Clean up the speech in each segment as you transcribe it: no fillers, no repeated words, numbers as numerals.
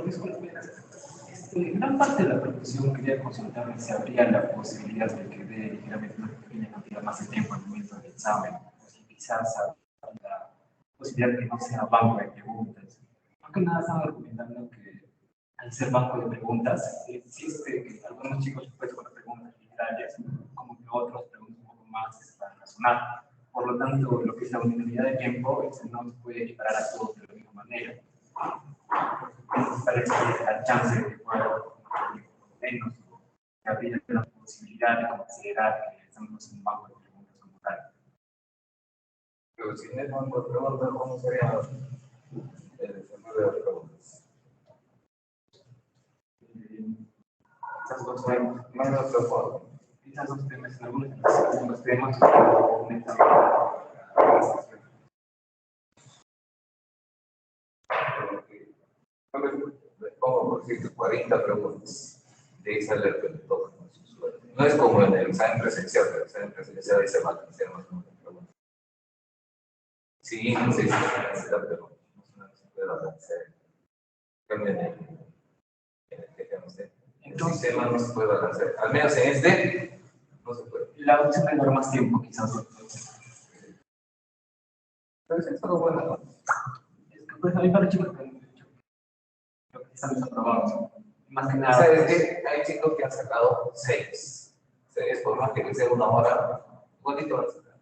Disculpe, gran parte de la profesión quería consultarme si habría la posibilidad de que dé ligeramente una pequeña cantidad más de tiempo al momento del examen, o si quizás habría la posibilidad de que no sea banco de preguntas. Aunque nada, estaba recomendando que al ser banco de preguntas, existe que algunos chicos pues con preguntas literarias, como que otros preguntas un poco más para razonar. Por lo tanto, lo que es la unidad de tiempo no se puede equiparar a todos de la misma manera. Parece que la chance de que pueda menos, que habría la posibilidad de considerar que estamos en un banco de preguntas como tal. Pero si no es banco de preguntas, ¿cómo sería el escenario de preguntas? Quizás dos temas, no hay otra forma. Quizás dos temas, en algunos temas, o un examen. Les pongo por decir 40 preguntas. De ahí sale el que le toca. No es como en el examen presencial, pero el examen presencial ahí se va a hacer más de preguntas. Sí, no sé si se da, pero no se puede balancear. Cambio en el que no sé. En el sistema no se puede balancear. Al menos en este, no se puede. La opción de dar más tiempo, quizás. Pero es algo bueno, ¿no? Es que, pues, a mí para chicos que están desaprobados. Más que nada. ¿Sabes qué? Hay chicos que han sacado 6. 6, por más que sea una hora, igualito van a sacar.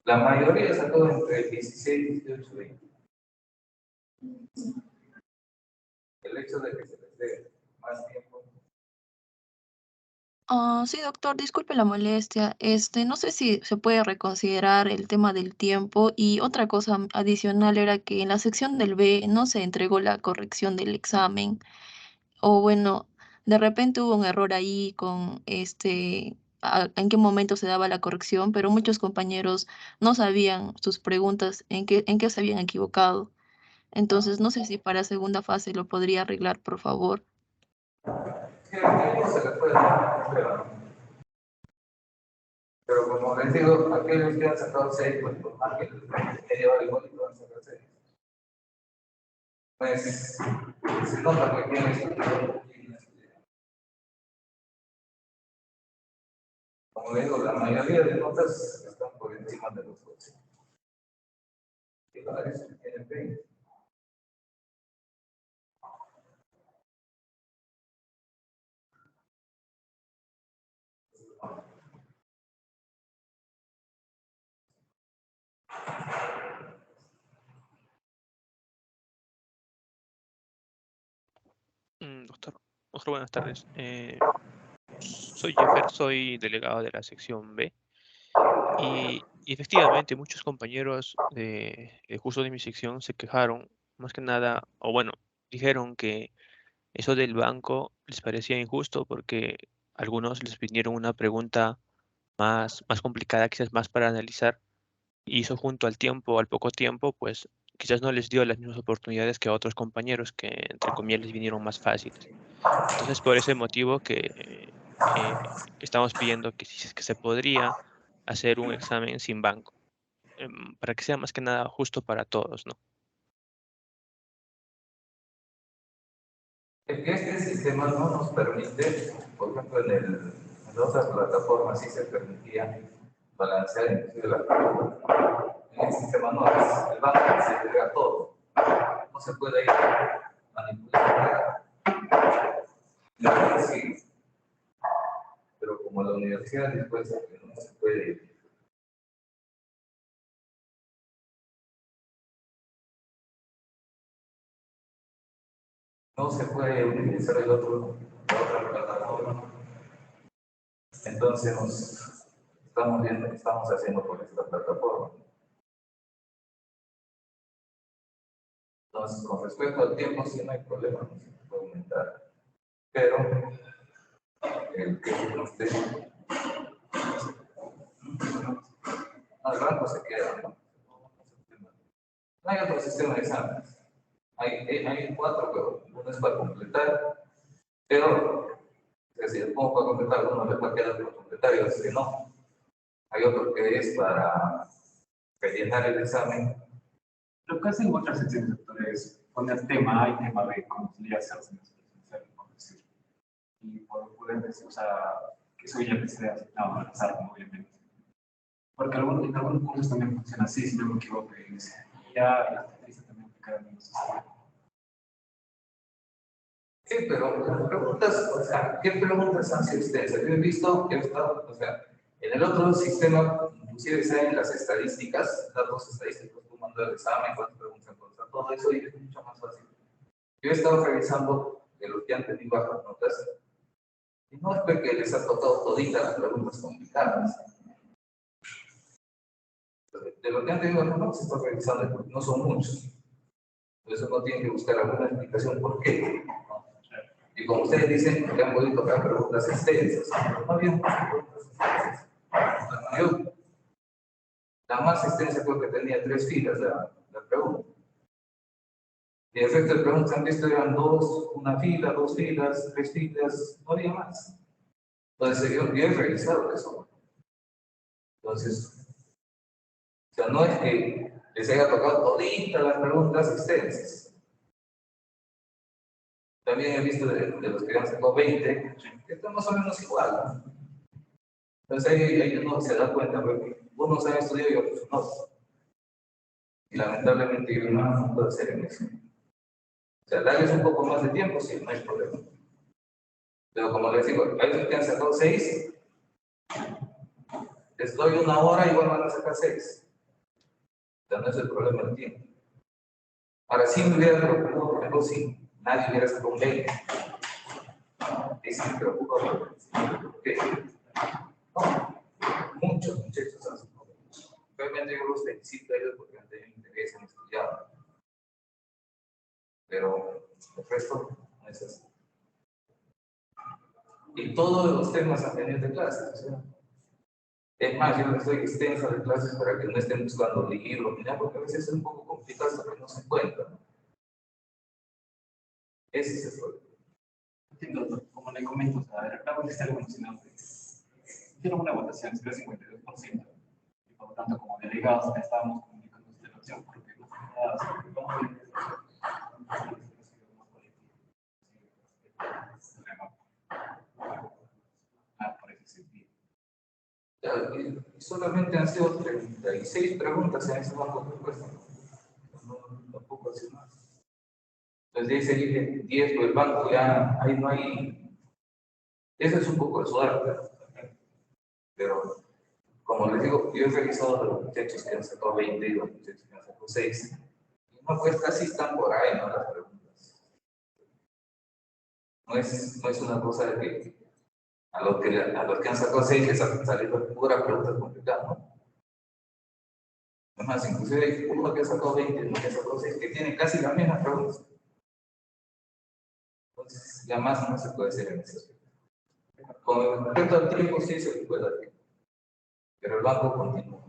La mayoría ha sacado entre 16, 18, 20. El hecho de que se les dé más tiempo. Sí, doctor, disculpe la molestia. No sé si se puede reconsiderar el tema del tiempo y otra cosa adicional era que en la sección del B no se entregó la corrección del examen o bueno, de repente hubo un error ahí con en qué momento se daba la corrección, pero muchos compañeros no sabían sus preguntas en qué se habían equivocado. Entonces, no sé si para segunda fase lo podría arreglar, por favor. Sí, el tiempo se le puede dar, pero como les digo, aquellos que han sacado 6, pues por más que les lleva igualito van a sacar 6. Pues se nota que tiene estudiado. Como digo, la mayoría de notas están por encima de los 8. Y varios que tienen 20. Doctor, buenas tardes. Soy Jeffer, soy delegado de la sección B. Y efectivamente, muchos compañeros de justo de mi sección se quejaron, más que nada, o bueno, dijeron que eso del banco les parecía injusto porque algunos les vinieron una pregunta más complicada, quizás más para analizar, y eso junto al tiempo, al poco tiempo, pues quizás no les dio las mismas oportunidades que a otros compañeros que, entre comillas, les vinieron más fáciles. Entonces, por ese motivo que estamos pidiendo que si es que se podría hacer un examen sin banco, para que sea más que nada justo para todos, ¿no? Es que este sistema no nos permite, por ejemplo, en otras plataformas sí se permitía balancear inclusive la pregunta. En el sistema no, el banco se entrega todo. No se puede ir manipular. La verdad sí, pero como la universidad después no se puede no se puede utilizar la otra plataforma. Entonces estamos viendo qué estamos haciendo por esta plataforma. Entonces, con respecto al tiempo, sí no hay problema, no se puede aumentar. Pero el que no esté. No, el banco se queda, ¿no? No hay otro sistema de exámenes. Hay 4, pero uno es para completar. Pero, es decir, como para completar, uno le puede quedar por completar y otro que no. Hay otro que es para rellenar el examen. Lo que hacen otras secciones de doctor es poner tema A y tema B, como solía hacerse en las presenciales, por decir. Y por poder decir, o sea, que eso ya esté asignado al azar, obviamente. Porque en algunos cursos también funciona así, si no me equivoco, y dice, y ya la tendencia también aplicar al mismo sistema. Sí, pero las preguntas, o sea, ¿qué preguntas han sido ustedes? Yo he visto que he estado, o sea, en el otro sistema, inclusive saben las estadísticas, datos estadísticos, tú mandas el examen, cuántas preguntas contestan, todo eso, y es mucho más fácil. Yo he estado revisando de los que han tenido bajas notas, y no es porque les ha tocado toditas las preguntas complicadas. De lo que han tenido bajas notas, se está revisando, porque no son muchos. Por eso no tienen que buscar alguna explicación por qué. Y como ustedes dicen, que han podido tocar preguntas extensas. No había muchas preguntas extensas. La más extensa creo que tenía 3 filas la pregunta. Y el resto de preguntas han visto eran 2, una fila, 2 filas, 3 filas, no había más. Entonces yo he revisado eso. Entonces, o sea, no es que les haya tocado toditas las preguntas extensas. También he visto de los que han sacado 20, que está más o menos igual, ¿no? Entonces ahí uno se da cuenta, porque unos han estudiado y otros no. Y lamentablemente yo no puedo hacer en eso. O sea, darles un poco más de tiempo, sí, no hay problema. Pero como les digo, hay otros que han sacado 6, les doy 1 hora y igual van a sacar 6. O sea, no es el problema del tiempo. Ahora, si me hubiera preocupado, por ejemplo, si nadie hubiera sacado un 20. Y si me preocupa, ¿por qué? No, muchos muchachos han sacado 20. Realmente yo los felicito a ellos porque han tenido interés en estudiar. Pero el resto no es así. Y todos los temas han tenido de clases. O sea, es más, yo les doy extensa de clases para que no estén buscando libros, ni nada, porque a veces es un poco complicado hasta que no se encuentran. Ese es el problema. Entiendo, como le comento, o sea, la cuenta está evolucionando. Hicieron una votación, es del 52%. Y por lo tanto, como delegados, estábamos comunicando esta opción, porque no fue nada, vamos a ver. Por ese sentido. Y solamente han sido 36 preguntas en ese banco de respuesta. No, tampoco hace más. Entonces, de ese dije 10, pues el banco ya, ahí no hay. Eso es un poco de suerte. Pero, como les digo, yo he revisado a los muchachos que han sacado 20 y los muchachos que han sacado 6. Y no, pues casi están por ahí, ¿no? Las preguntas. No es una cosa de que a los que han sacado 6 les han salido pura preguntas complicadas, ¿no? Además, inclusive hay uno que ha sacado 20, uno que ha sacado 6, que tiene casi las mismas preguntas. Entonces, ya más no se puede hacer en ese aspecto. Con respecto al tiempo, sí se puede dar tiempo. Pero el banco continúa.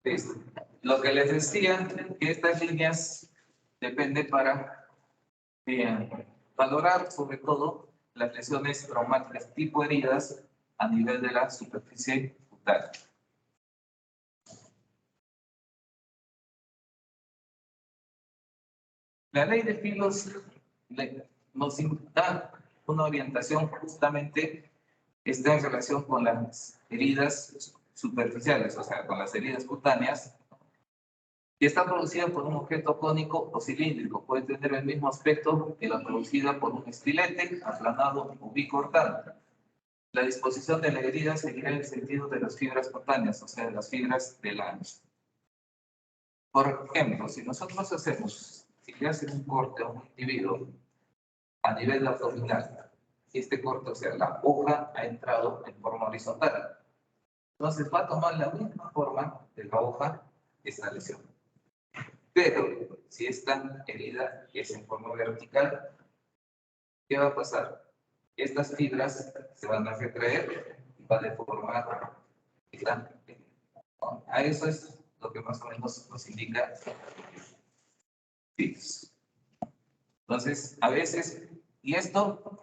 Listo. Lo que les decía, que estas líneas dependen para valorar sobre todo las lesiones traumáticas tipo heridas a nivel de la superficie cutánea. La ley de filos nos da una orientación justamente, está en relación con las heridas superficiales, o sea, con las heridas cutáneas, y está producida por un objeto cónico o cilíndrico. Puede tener el mismo aspecto que la producida por un estilete, aplanado o bicortado. La disposición de la herida seguirá el sentido de las fibras cutáneas, o sea, de las fibras del ancho. Por ejemplo, si nosotros si le hacen un corte a un individuo a nivel abdominal, este corte, o sea, la hoja ha entrado en forma horizontal. Entonces va a tomar la misma forma de la hoja esta lesión. Pero si esta herida es en forma vertical, ¿qué va a pasar? Estas fibras se van a retraer y va a deformar esta herida. A eso es lo que más o menos nos indica FILS. Entonces, a veces, y esto,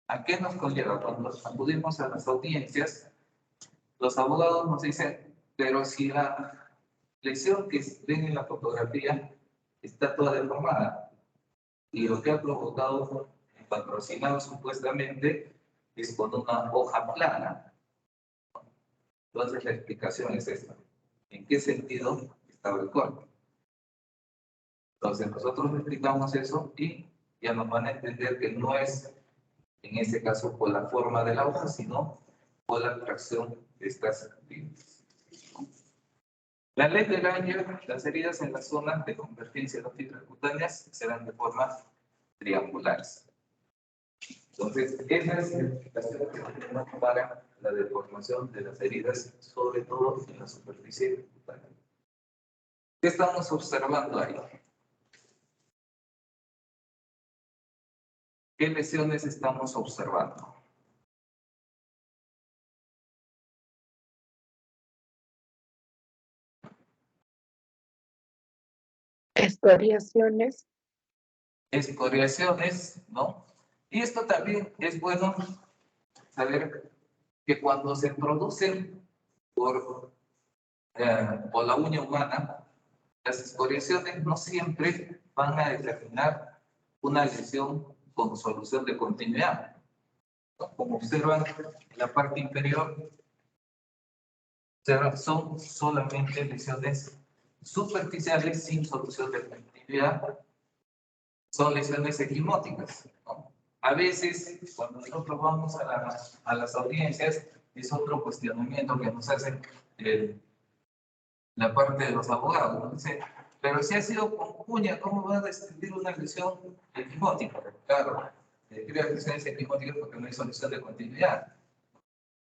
¿a qué nos conlleva? Cuando acudimos a las audiencias, los abogados nos dicen, pero si la lesión que ven en la fotografía está toda deformada y lo que ha provocado el patrocinado supuestamente es con una hoja plana. Entonces la explicación es esta. ¿En qué sentido estaba el corte? Entonces nosotros explicamos eso y ya nos van a entender que no es en este caso por la forma de la hoja, sino por la tracción de estas fibras. La ley del año, las heridas en la zona de convergencia de las fibras cutáneas serán de forma triangulares. Entonces, esa es la explicación que tenemos para la deformación de las heridas, sobre todo en la superficie cutánea. ¿Qué estamos observando ahí? ¿Qué lesiones estamos observando? Escoriaciones. Escoriaciones, ¿no? Y esto también es bueno saber que cuando se producen por la uña humana, las escoriaciones no siempre van a determinar una lesión con solución de continuidad. Como observan en la parte inferior, son solamente lesiones superficiales sin solución de continuidad. Son lesiones equimóticas, ¿no? A veces, cuando nosotros vamos a las audiencias, es otro cuestionamiento que nos hacen la parte de los abogados, ¿no? Dice, pero si ha sido con uña, ¿cómo va a describir una lesión equimótica? Claro, describe lesiones equimóticas porque no hay solución de continuidad,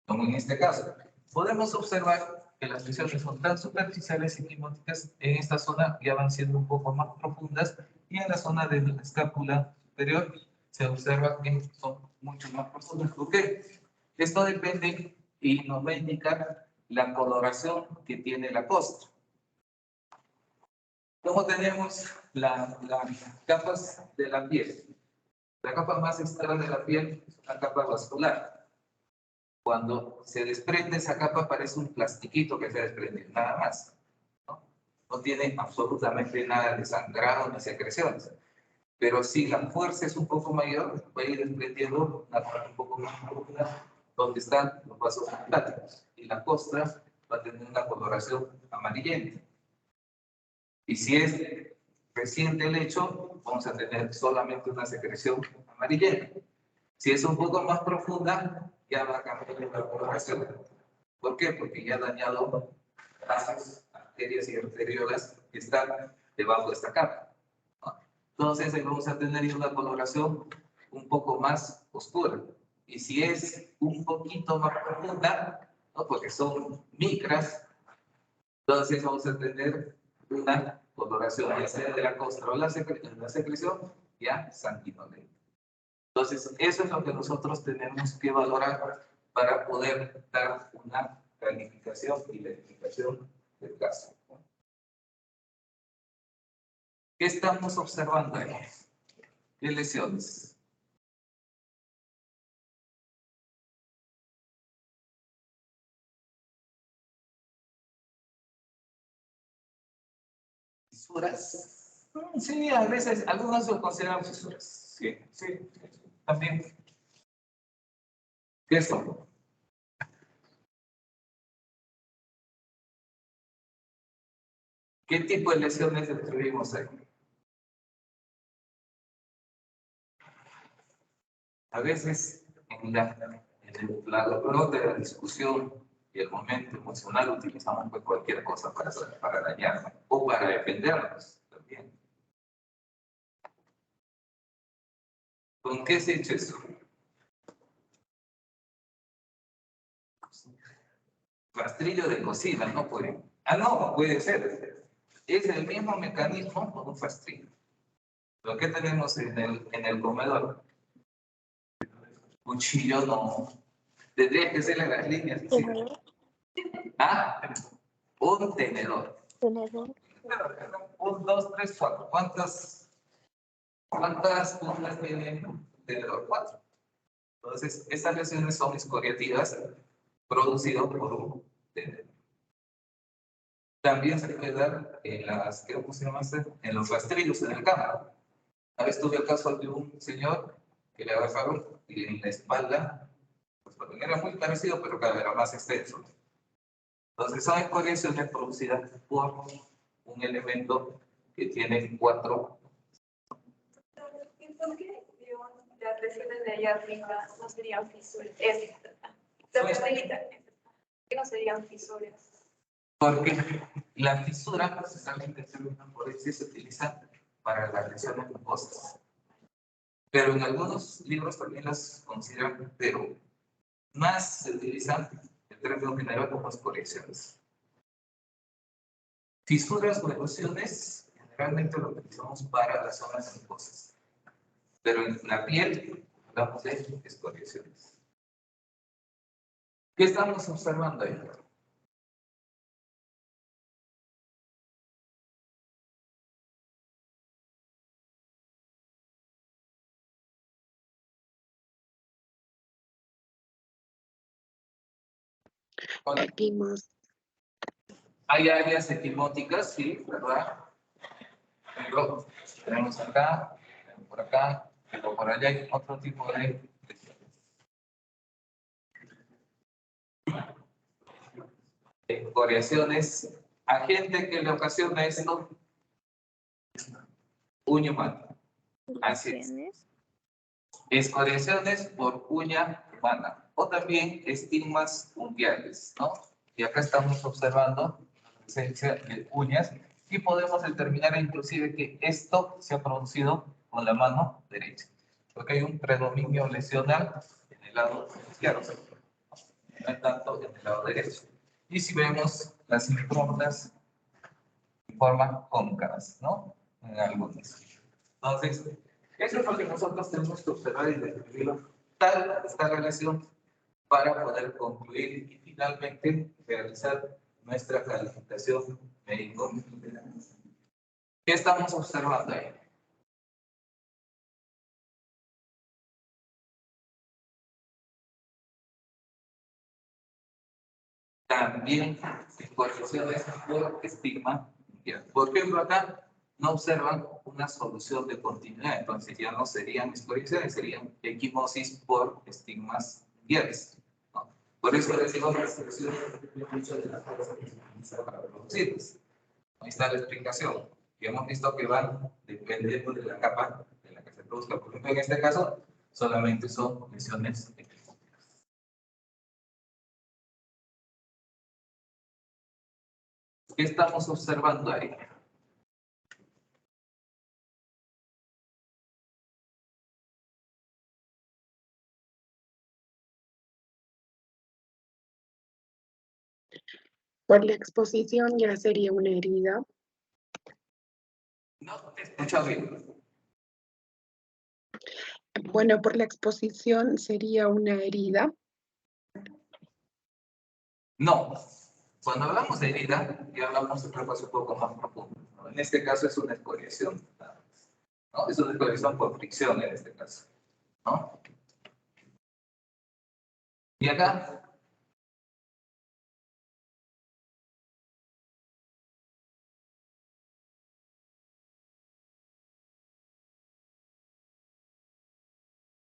como en este caso. Podemos observar que las lesiones son tan superficiales y equimóticas, en esta zona ya van siendo un poco más profundas, y en la zona de la escápula superior se observa que son mucho más profundas. ¿Por qué? Esto depende y nos va a indicar la coloración que tiene la costra. ¿Cómo tenemos las capas de la piel? La capa más externa de la piel es una capa vascular. Cuando se desprende esa capa parece un plastiquito que se desprende, nada más. No tiene absolutamente nada de sangrado ni secreciones. Pero si la fuerza es un poco mayor, va a ir desprendiendo una parte un poco más profunda donde están los vasos linfáticos. Y la costra va a tener una coloración amarillenta. Y si es reciente el hecho, vamos a tener solamente una secreción amarillenta. Si es un poco más profunda, ya va a cambiar la coloración. ¿Por qué? Porque ya ha dañado vasos, arterias y arteriolas que están debajo de esta capa. Entonces ahí vamos a tener una coloración un poco más oscura. Y si es un poquito más profunda, ¿no? Porque son micras, entonces vamos a tener una coloración ya sea de la costra o la secreción ya sanguinolenta. Entonces eso es lo que nosotros tenemos que valorar para poder dar una calificación y la explicación del caso. ¿Qué estamos observando ahí? ¿Qué lesiones? ¿Fisuras? Sí, a veces, algunos lo consideran fisuras. Sí, sí, también. ¿Qué son? ¿Qué tipo de lesiones describimos ahí? A veces, en la de la discusión y el momento emocional, utilizamos pues, cualquier cosa para dañarnos o para defendernos también. ¿Con qué se echa eso? Rastrillo de cocina, no puede. Ah, no, puede ser. Es el mismo mecanismo con un rastrillo. Lo que tenemos en el comedor. Cuchillo no. Tendría que ser en las líneas. ¿Sí? Ah, un tenedor. Un, dos, tres, cuatro. ¿Cuántas puntas tiene un tenedor? Cuatro. Entonces, estas lesiones son escoriativas producidas por un tenedor. También se puede dar en las, ¿cómo se llama? En los rastrillos en el campo. Una vez tuve el caso de un señor que le agarraron y en la espalda, pues era muy parecido, pero cada vez era más extenso. Entonces, son escoriaciones producidas por un elemento que tiene cuatro. ¿Y por qué las lesiones de allá arriba no serían fisuras? ¿Qué no serían fisuras? Porque la fisura, precisamente, por eso se utiliza para las lesiones mucosas. Pero en algunos libros también las consideran, pero más se utilizan el término general como escoriaciones. Fisuras o erosiones generalmente lo utilizamos para las zonas mucosas. Pero en la piel hablamos de escoriaciones. ¿Qué estamos observando ahí? Equimos. Hay áreas equimóticas, sí, ¿verdad? Pero tenemos acá, por acá, pero por allá hay otro tipo de escoriaciones. Agente que le ocasiona esto, uña humana. Así es. Escoriaciones por uña humana o también estigmas unguiales, ¿no? Y acá estamos observando la presencia de uñas y podemos determinar inclusive que esto se ha producido con la mano derecha, porque hay un predominio lesional en el lado izquierdo, no tanto en el lado derecho. Y si vemos las improntas en forma cóncavas, ¿no? En algunas. Entonces, eso es lo que nosotros tenemos que observar y describirlo tal esta relación para poder concluir y finalmente realizar nuestra calificación médico. ¿Qué estamos observando ahí? También escoriaciones por estigma. Por ejemplo, acá no observan una solución de continuidad, entonces ya no serían escoriaciones, serían equimosis por estigmas guiales, ¿no? Por eso decimos que las soluciones muchas de las cosas que se utilizan para producirlas. Ahí está la explicación. Y hemos visto que van dependiendo de la capa en la que se produzca. Por ejemplo, en este caso, solamente son lesiones equimóticas. ¿Qué estamos observando ahí? Por la exposición ya sería una herida. No, te escucho bien. Bueno, por la exposición sería una herida. No, Cuando hablamos de herida, ya hablamos de otra cosa un poco más profunda, ¿no? En este caso es una escoriación, ¿no? Es una escoriación por fricción en este caso, ¿no? Y acá,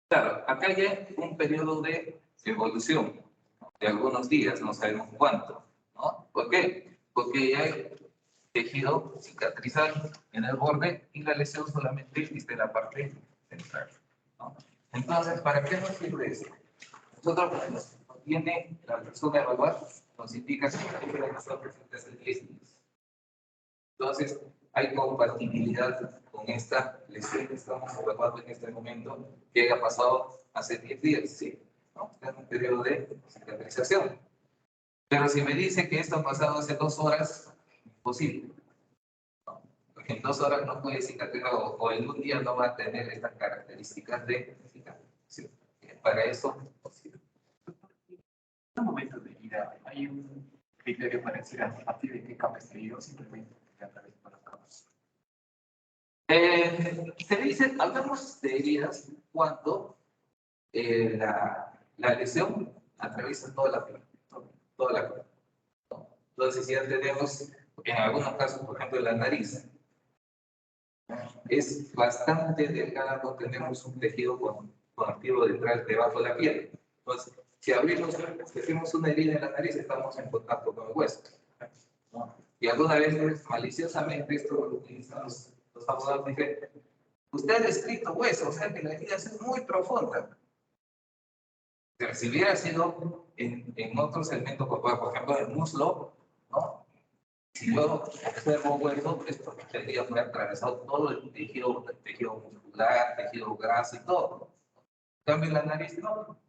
claro, acá hay un periodo de evolución, ¿no? De algunos días, no sabemos cuánto, ¿no? ¿Por qué? Porque ya hay tejido cicatrizal en el borde y la lesión solamente existe en la parte central, ¿no? Entonces, ¿para qué nos sirve esto? Nosotros, cuando nos tiene la persona a evaluar, nos indica que la lesión está presente hace 10 días. Entonces, hay compatibilidad con esta lesión que estamos evaluando en este momento, que haya pasado hace 10 días, ¿sí? ¿No? Es un periodo de cicatrización. Pero si me dice que esto ha pasado hace 2 horas, imposible. ¿No? Porque en 2 horas no puede cicatrizar o en un día no va a tener estas características de cicatrización. Para eso, posible. En un momento de vida, hay un criterio para decir a partir de qué capa está herido, simplemente a través de las capas. Se dice, hablamos de heridas cuando la lesión atraviesa toda la piel, toda la piel, ¿no? Entonces, ya tenemos, en algunos casos, por ejemplo, la nariz, es bastante delgada, no tenemos un tejido conectivo debajo de la piel. Entonces, si abrimos, si hacemos una herida en la nariz, estamos en contacto con el hueso, ¿no? Y alguna vez, maliciosamente, esto lo utilizan los abogados, dicen, usted ha descrito hueso, o sea que la herida es muy profunda. Pero si hubiera sido en otro segmento corporal, por ejemplo, el muslo, ¿no? Si yo observo hueso, esto tendría que haber atravesado todo el tejido muscular, tejido graso y todo. En cambio, la nariz no,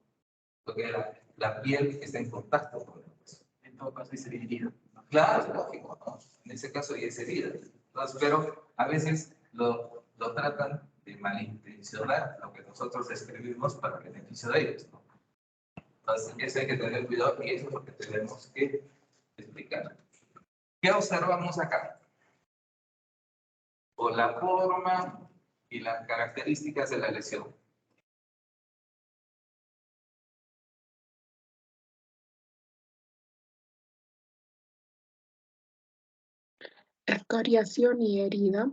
porque la piel está en contacto con el hueso. En todo caso, es herida. Claro, es lógico, ¿no? En ese caso ya es herida. Entonces, pero a veces lo tratan de malintencionar lo que nosotros escribimos para beneficio de ellos, ¿no? Entonces, eso hay que tener cuidado y eso es lo que tenemos que explicar. ¿Qué observamos acá? Por la forma y las características de la lesión. Escoriación y herida.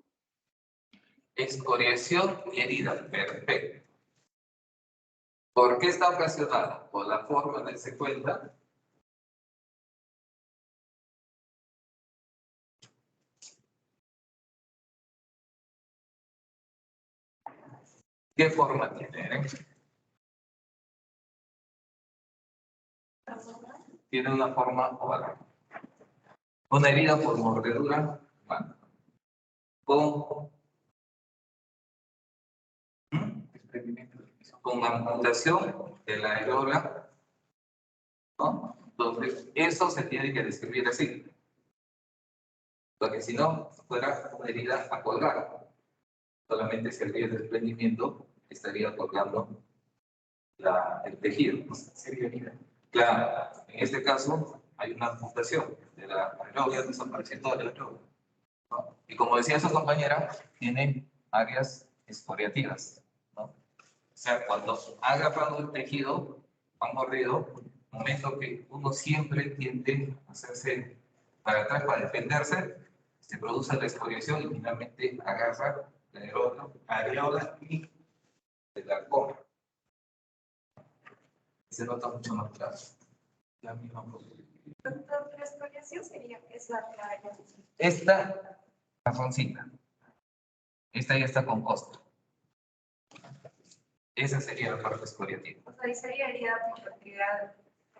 Escoriación y herida, perfecto. ¿Por qué está ocasionada? Por la forma en que se cuenta. ¿Qué forma tiene? Tiene una forma oval. Una herida por mordedura humana. Con amputación de la areola, ¿no? Entonces, eso se tiene que describir así. Porque si no, fuera una herida a colgar. Solamente si habría desprendimiento, estaría colgando el tejido, ¿no? Sería herida. Claro, en este caso hay una amputación de la areola, desapareció toda la areola, ¿no? Y como decía su compañera, tiene áreas escoriativas, ¿no? O sea, cuando ha agarrado el tejido, ha mordido, momento que uno siempre tiende a hacerse para atrás para defenderse, se produce la escoriación y finalmente agarra la areola y se la come. Se nota mucho más claro. La misma posibilidad. Doctor, la escoriación sería esa raya. Esta razoncita, esta ya está con costo. Esa sería la parte escoriativa. O sea, ¿y sería herida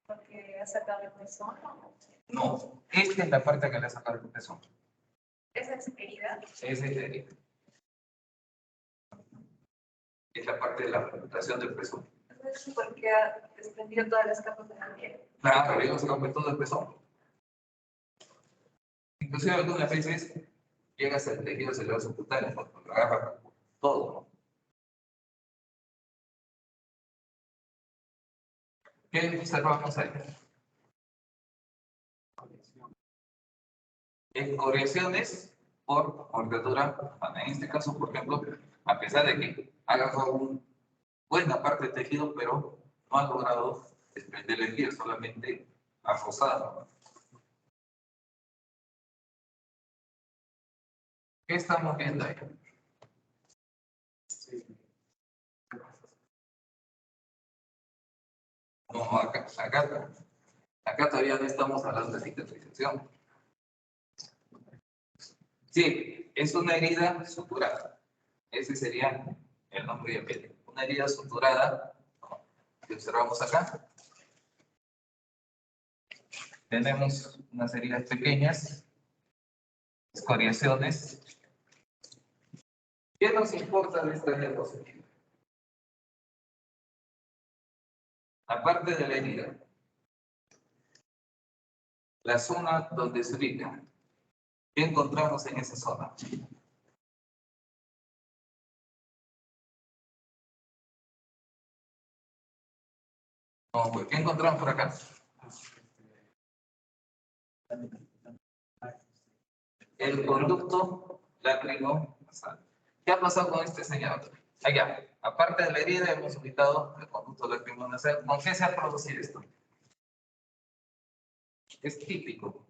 porque ha sacado el pezón? No, esta es la parte que le ha sacado el pezón. ¿Esa es herida? Esa es la herida. Es la parte de la amputación del pezón. Entonces, porque ha desprendido todas las capas de la piel. Claro, habíamos sacado todo el pezón. Inclusive algunas veces llegas al tejido celular subcutáneo, porque lo agarra todo, ¿no? ¿Qué observamos ahí? Escoriaciones por mordedura humana. En este caso, por ejemplo, a pesar de que haga buena parte del tejido, pero no ha logrado desprender el piel, solamente ha rozado. ¿Qué estamos viendo ahí? No, acá todavía no estamos hablando de cicatrización. Sí, es una herida suturada. Ese sería el nombre de piel. Una herida suturada, que observamos acá. Tenemos unas heridas pequeñas, escoriaciones. ¿Qué nos importa de esta diapositiva? Aparte de la herida, la zona donde se ubica. ¿Qué encontramos en esa zona? No, pues, ¿qué encontramos por acá? El conducto lacrimosal. ¿Qué ha pasado con este señor? Allá, aparte de la herida, hemos ubicado el conducto lacrimosal. ¿Con qué se ha producido esto? Es típico.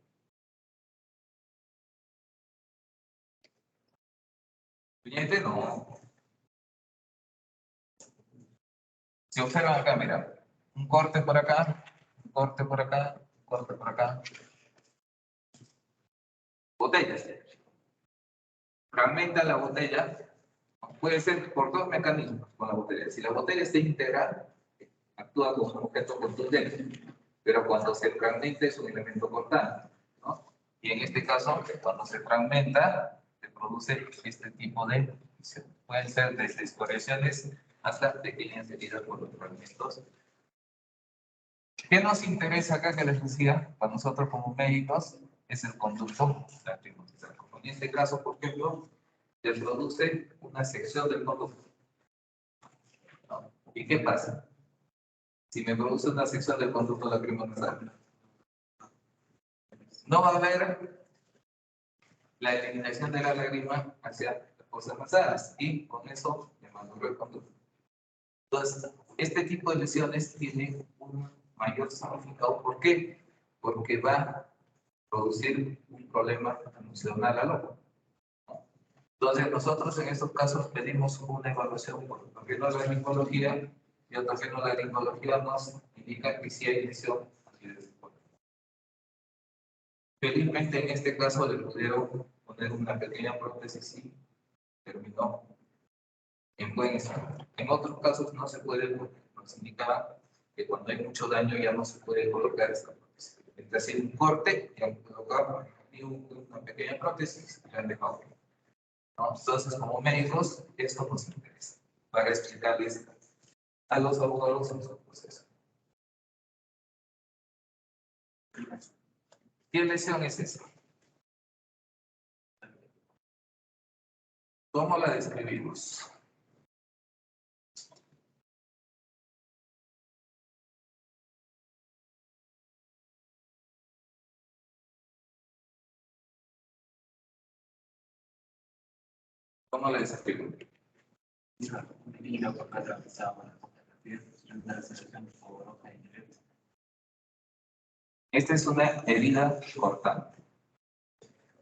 Puñete, no. Si observan acá, mira, un corte por acá, un corte por acá, un corte por acá. Botellas. Fragmenta la botella. Puede ser por dos mecanismos con la botella. Si la botella está íntegra, actúa como un objeto contundente. Pero cuando se fragmenta es un elemento cortante, ¿no? Y en este caso, cuando se fragmenta, se produce este tipo de lesiones. Pueden ser desde escoriaciones hasta pequeñas heridas por los fragmentos. ¿Qué nos interesa acá que les decía? Para nosotros como médicos es el conducto lacrimosal. En este caso, por ejemplo, se produce una sección del conducto, ¿no? ¿Y qué pasa? Si me produce una sección del conducto lacrimosal, no va a haber la eliminación de la lágrima hacia las fosas nasales y con eso me madura el conducto. Entonces, este tipo de lesiones tiene un mayor significado. ¿Por qué? Porque va a producir un problema emocional al ojo. Entonces, nosotros en estos casos pedimos una evaluación por otorrinolaringología y otorrinolaringología nos indica que sí hay lesión. Felizmente en este caso le pudieron poner una pequeña prótesis y terminó en buen estado. En otros casos no se puede, nos indicaba que cuando hay mucho daño ya no se puede colocar esta prótesis. Entonces, hacer un corte y han colocado una pequeña prótesis y la han dejado. ¿No? Entonces, como médicos, esto nos interesa para explicarles a los abogados su proceso. ¿Qué lesión es esa? ¿Cómo la describimos? ¿Cómo la describimos? Esta es una herida cortante.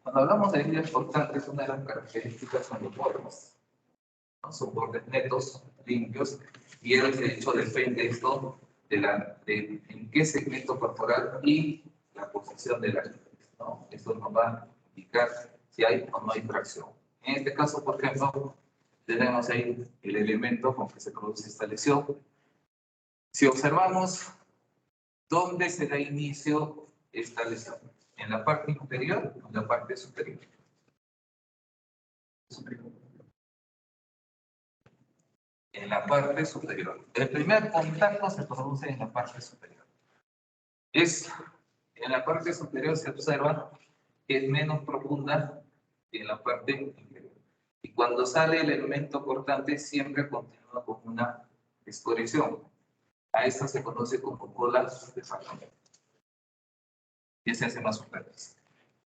Cuando hablamos de heridas cortantes, una de las características son los bordes, ¿no? Son bordes netos, limpios, y el hecho depende esto de en qué segmento corporal y la posición de la herida, ¿no? Esto nos va a indicar si hay o no hay fracción. En este caso, por ejemplo, tenemos ahí el elemento con que se produce esta lesión. Si observamos dónde se da inicio esta lesión, ¿en la parte inferior o en la parte superior? En la parte superior. El primer contacto se produce en la parte superior. En la parte superior se observa que es menos profunda que en la parte inferior. Y cuando sale el elemento cortante, siempre continúa con una escoriación. A esta se conoce como cola de factor. Y se hace más superficie.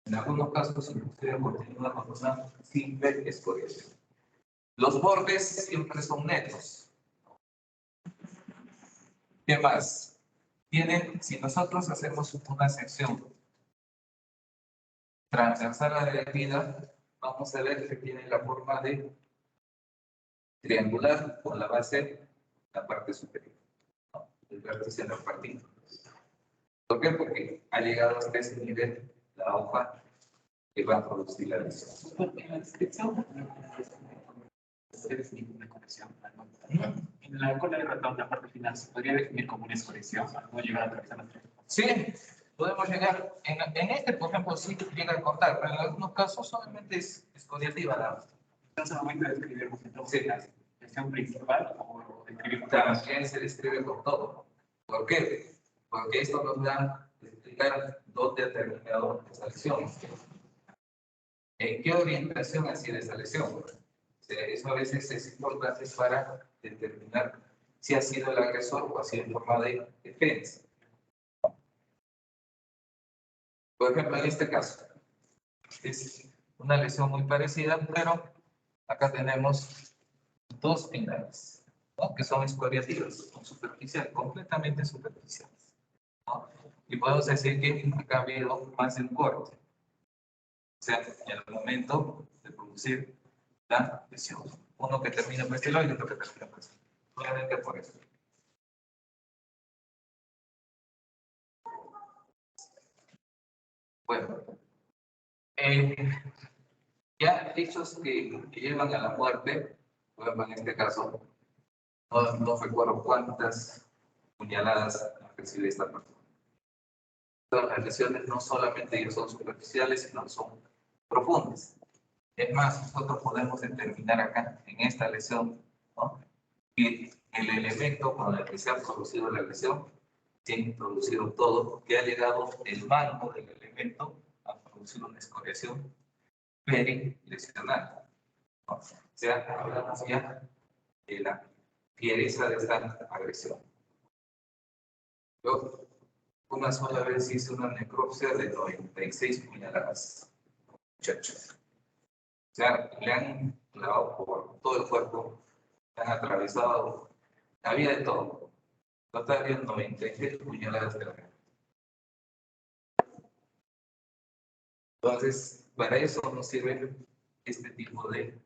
En algunos casos, inclusive continúa con una simple escoriación. Los bordes siempre son netos. ¿Qué más? Tienen, si nosotros hacemos una sección transversal a la derivada, vamos a ver que tiene la forma de triangular con la base, la parte superior, ¿no? El vértice en la parte. ¿Por qué? Porque ha llegado hasta ese nivel la hoja que va a producir la lesión. Porque en la descripción se define una conexión. En la cola de ratón, la parte final, se podría definir como una escoriación, no llegar a atravesar las tres. Sí, podemos llegar, en este, por ejemplo, sí llega a cortar, pero en algunos casos solamente es escoriativa la base. Entonces, al momento de escribir entonces, la lesión principal o escribir También se describe con todo. ¿Por qué? Porque esto nos da a explicar dónde ha terminado esa lesión. ¿En qué orientación ha sido esa lesión? O sea, eso a veces es importante para determinar si ha sido el agresor o ha sido en forma de defensa. Por ejemplo, en este caso, es una lesión muy parecida, pero acá tenemos dos finales, ¿no? Que son escoriativas, son superficiales, completamente superficiales, ¿no? Y podemos decir que acá ha habido más de un corte, o sea, en el momento de producir la lesión. Uno que termina por este lado y otro que termina por este lado. Solamente por eso. Bueno, ya hechos que llevan a la muerte, por ejemplo, en este caso, no recuerdo cuántas puñaladas recibe esta persona. Todas las lesiones no solamente son superficiales, sino son profundas. Es más, nosotros podemos determinar acá, en esta lesión, ¿no? Que el elemento con el que se ha producido la lesión se ha introducido todo, que ha llegado el mango del elemento a producir una escoriación perilesional, ¿no? O sea, hablamos ya de la fiereza de esta agresión. Yo una sola vez hice una necropsia de 96 puñaladas, muchachos. O sea, le han clavado por todo el cuerpo, le han atravesado, había de todo. Total, había 96 puñaladas de la cara. Entonces, para eso nos sirve este tipo de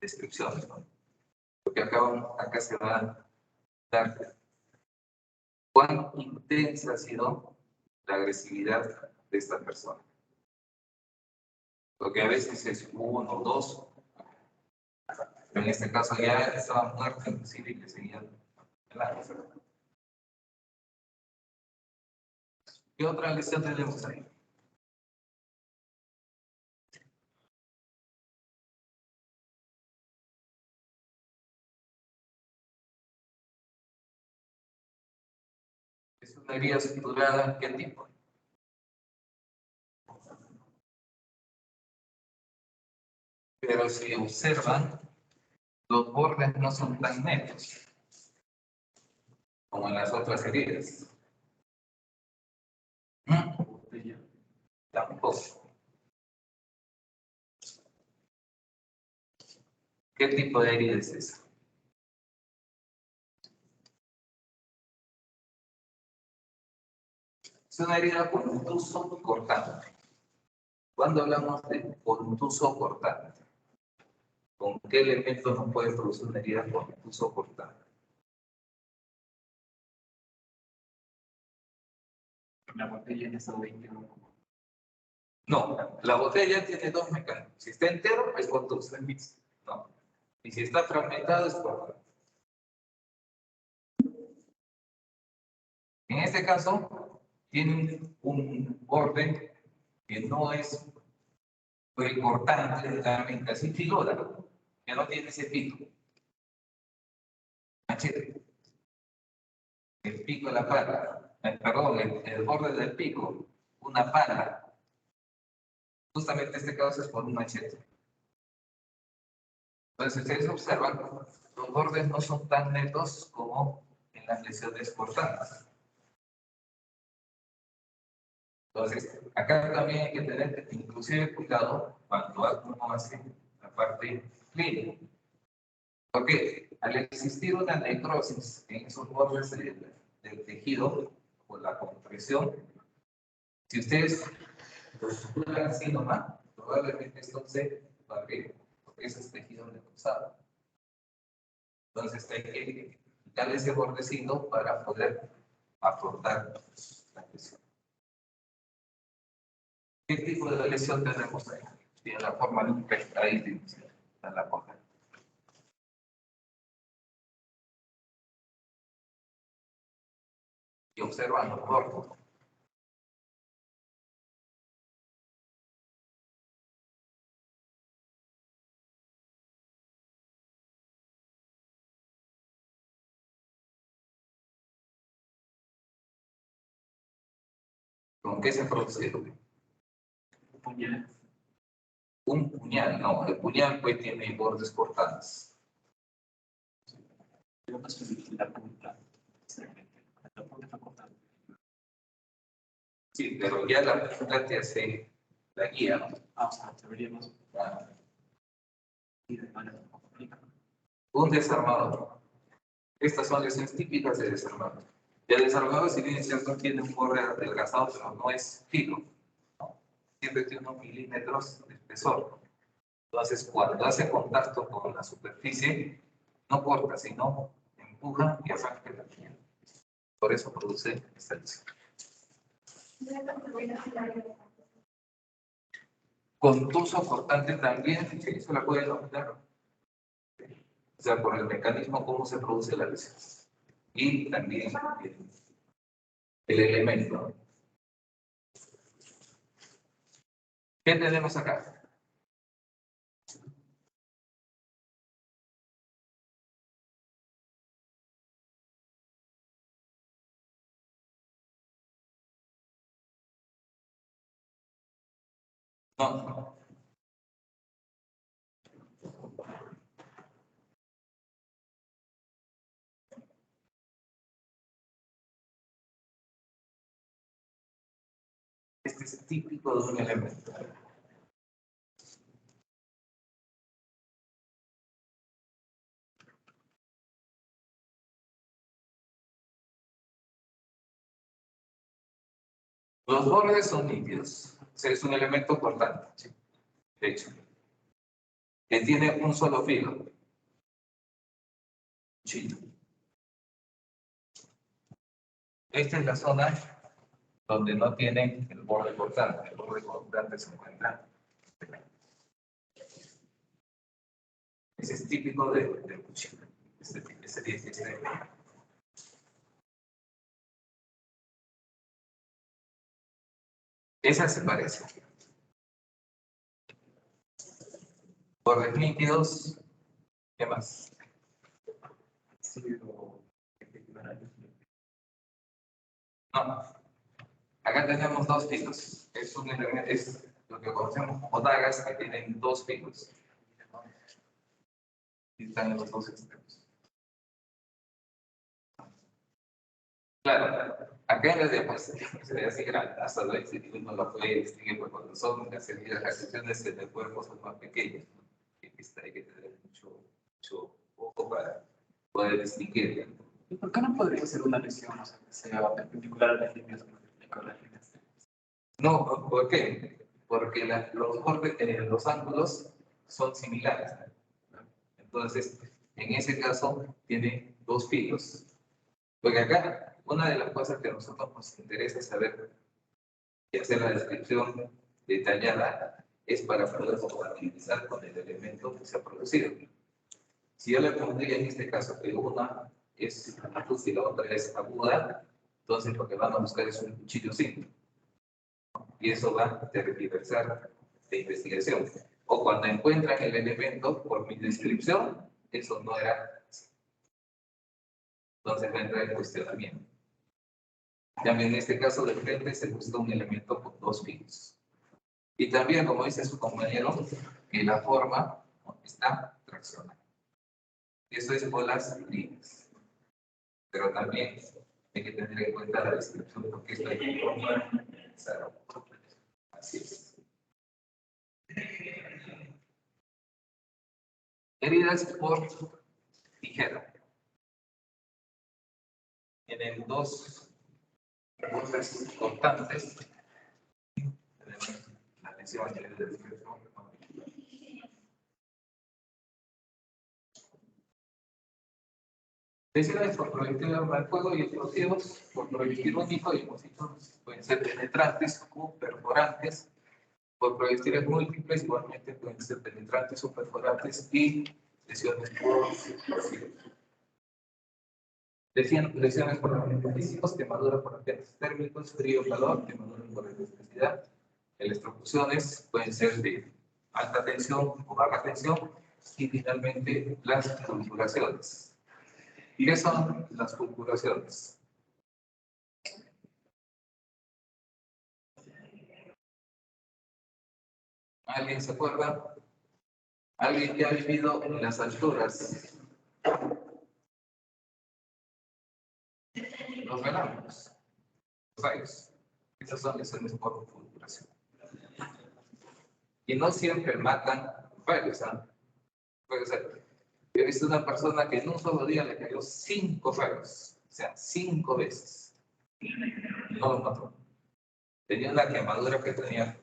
descripciones, ¿no? Porque acá se va a dar cuán intensa ha sido la agresividad de esta persona. Porque a veces es uno o dos, pero en este caso ya estaba muerto, inclusive, y le seguían pelando. ¿Qué otra lesión tenemos ahí? Es una herida suturada, ¿qué tipo? Pero si observan, los bordes no son tan netos como en las otras heridas. Tampoco. ¿Qué tipo de herida es esa? Es una herida contuso cortante. Cuando hablamos de contuso cortante, ¿con qué elemento nos puede producir una herida contuso cortante? La botella en estado de íntegro. No, la botella tiene dos mecanismos. Si está entero, es contuso. No. Y si está fragmentado, es cortante. En este caso, tiene un borde que no es cortante, realmente así figura, que no tiene ese pico. Machete. El pico de la pala, perdón, el borde del pico, una pala. Justamente este caso es por un machete. Entonces, ustedes observan, los bordes no son tan netos como en las lesiones cortantes. Entonces, acá también hay que tener inclusive cuidado cuando uno hace la parte clínica. Porque al existir una necrosis en esos bordes del tejido por la compresión, si ustedes lo suturan así nomás, probablemente esto se va a abrir, porque ese es tejido necrosado. Entonces hay que quitarle ese bordecito para poder afrontar la lesión. ¿Qué tipo de lesión tenemos ahí? Tiene la forma de un pectoral, está la hoja. Y observan los bordes. ¿Con qué se produce? Puñal. Un puñal, no, el puñal pues tiene bordes cortantes. Digamos que la punta. La punta está cortada. Sí, pero ya la punta te hace la guía, ¿no? O sea, deberíamos Ah, ir de manera complicada. un desarmador. Estas son lesiones típicas de desarmador. El desarmador, si bien es cierto, tiene un borde adelgazado, pero no es fino. Siempre tiene unos milímetros de espesor. Entonces, cuando hace contacto con la superficie, no corta, sino empuja y arranca la piel. Por eso produce esta lesión. Contuso cortante también, sí, se la puede nominar. O sea, por el mecanismo cómo se produce la lesión. Y también el elemento. ¿Qué tenemos acá? No. Este es típico de un elemento. Los bordes son nítidos. O sea, es un elemento cortante. ¿Sí? De hecho, que tiene un solo filo. Chino. Esta es la zona donde no tiene el borde cortante. El borde cortante se encuentra. Ese es típico del cuchillo. Esa se parece. Bordes nítidos. ¿Qué más? No. Acá tenemos dos filos. Es un elemento, es lo que conocemos como dagas que tienen dos filos. Y están en los dos extremos. Claro, acá en la diapositiva se ve así grande, hasta lo exterior no lo puede distinguir, porque cuando son las secciones del cuerpo son más pequeñas, ¿no? Hay que tener mucho ojo para poder distinguir. ¿Y por qué no podría ser una lesión, o sea, que sea perpendicular a las líneas que nos explicó la línea? No, ¿por qué? Porque los bordes, los ángulos son similares. Entonces, en ese caso, tiene dos filos. Porque acá, una de las cosas que a nosotros nos interesa saber y hacer la descripción detallada es para poder compatibilizar con el elemento que se ha producido. Si yo le pondría en este caso que una es aguda y la otra es aguda, entonces lo que van a buscar es un cuchillo simple. Y eso va a tergiversar la investigación. O cuando encuentran el elemento, por mi descripción, eso no era así. Entonces va a entrar el cuestionamiento. También en este caso de frente se busca un elemento con dos filos. Y también, como dice su compañero, que la forma está traccionada. Eso es por las líneas. Pero también hay que tener en cuenta la descripción porque esta forma Cero. Así es. Heridas por tijera. Tienen dos cortes cortantes. Tenemos la lesión del desierto. Lesiones por proyectil al fuego y explosivos, por proyectil único y explosivos pueden ser penetrantes o perforantes. Por proyectiles múltiples, igualmente pueden ser penetrantes o perforantes y lesiones por explosivos. Lesiones por agentes físicos, quemaduras por agentes térmicos, frío, calor, quemaduras por electricidad. Electrocuciones pueden ser de alta tensión o baja tensión. Y finalmente, las fulguraciones. ¿Qué son las fulguraciones? ¿Alguien se acuerda? ¿Alguien que ha vivido en las alturas? Los relámpagos, los rayos. Esas son lesiones por fulguración. Y no siempre matan rayos, ¿ah? Puede ser. Yo he visto una persona que en un solo día le cayó 5 rayos, o sea, 5 veces. No lo mató. Tenía una quemadura que tenía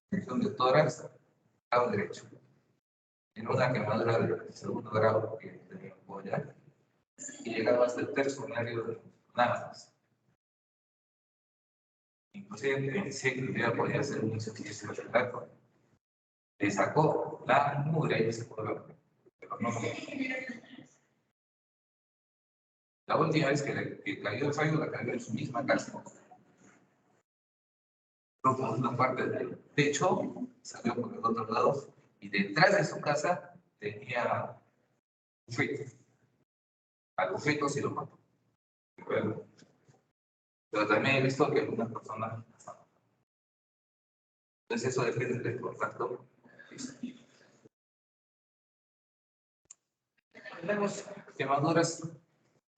infección de tórax, lado derecho. En una quemadura de segundo grado que tenía polla y llegaba hasta el tercio medio nada más. Inclusive pensé que ya podía ser un insuficiencia respiratoria. Le sacó la mugre y se pudo, pero no. La última vez que cayó el rayo, la cayó en su misma casa. Por una parte del techo, salió por los otros lados y detrás de su casa tenía un frito. Al frito sí lo mató. Pero también he visto que algunas personas. Entonces eso depende del contacto. Tenemos quemaduras,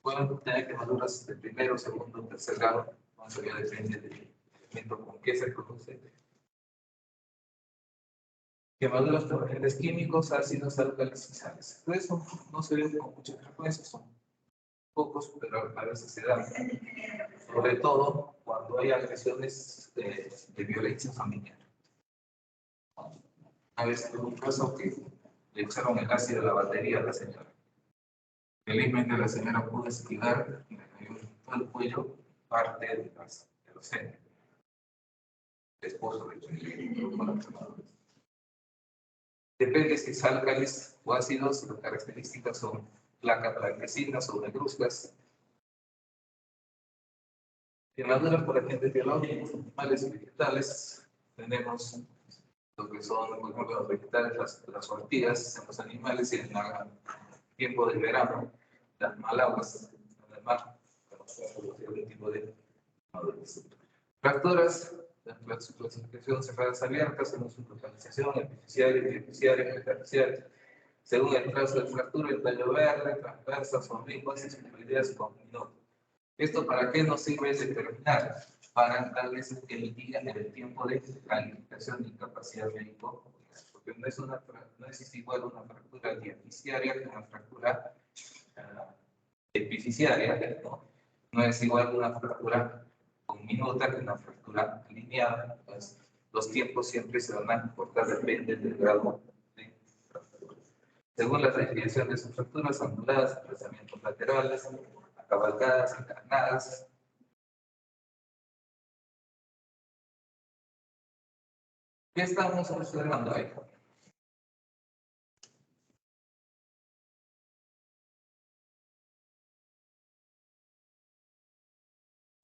pueden tener quemaduras de primero, segundo, tercer grado, eso ya depende del elemento con que se produce. Quemaduras por agentes químicos, ácidos, álcalis y sales. Entonces no se ven con mucha frecuencia, son pocos, pero a veces se dan. Sobre todo cuando hay agresiones de violencia familiar. Una vez tuve un caso que le echaron el ácido a la batería a la señora. Felizmente la señora pudo esquivar y le cayó en todo el cuello parte de los senos. El esposo de hecho con las quemaduras. Depende si es álcalis o ácidos, las características son placas blanquecinas o negruzcas. Quemaduras por agentes biológicos, animales y vegetales. Tenemos lo que son, por ejemplo, los vegetales, las ortigas en los animales y en el tiempo del verano, las malaguas en el mar, algún tipo de quemaduras. Fracturas, su clasificación cerradas abiertas, según su localización, epificiaria, beneficiaria, metaficiaria. Según el trazo de fractura, el tallo verde, transversas, oblicuas y superioridades con minuto. ¿Esto para qué nos sirve determinar? Para darles que mitigan el tiempo de calificación de incapacidad médico, porque no es igual una fractura diaficiaria que una fractura epificiaria, ¿no? No es igual una fractura minuta que una fractura alineada. Pues, los tiempos siempre se van a cortar, depende del grado de fractura. Según las definiciones de fracturas, anguladas, desplazamientos laterales, acabalgadas, encarnadas. ¿Qué estamos observando ahí?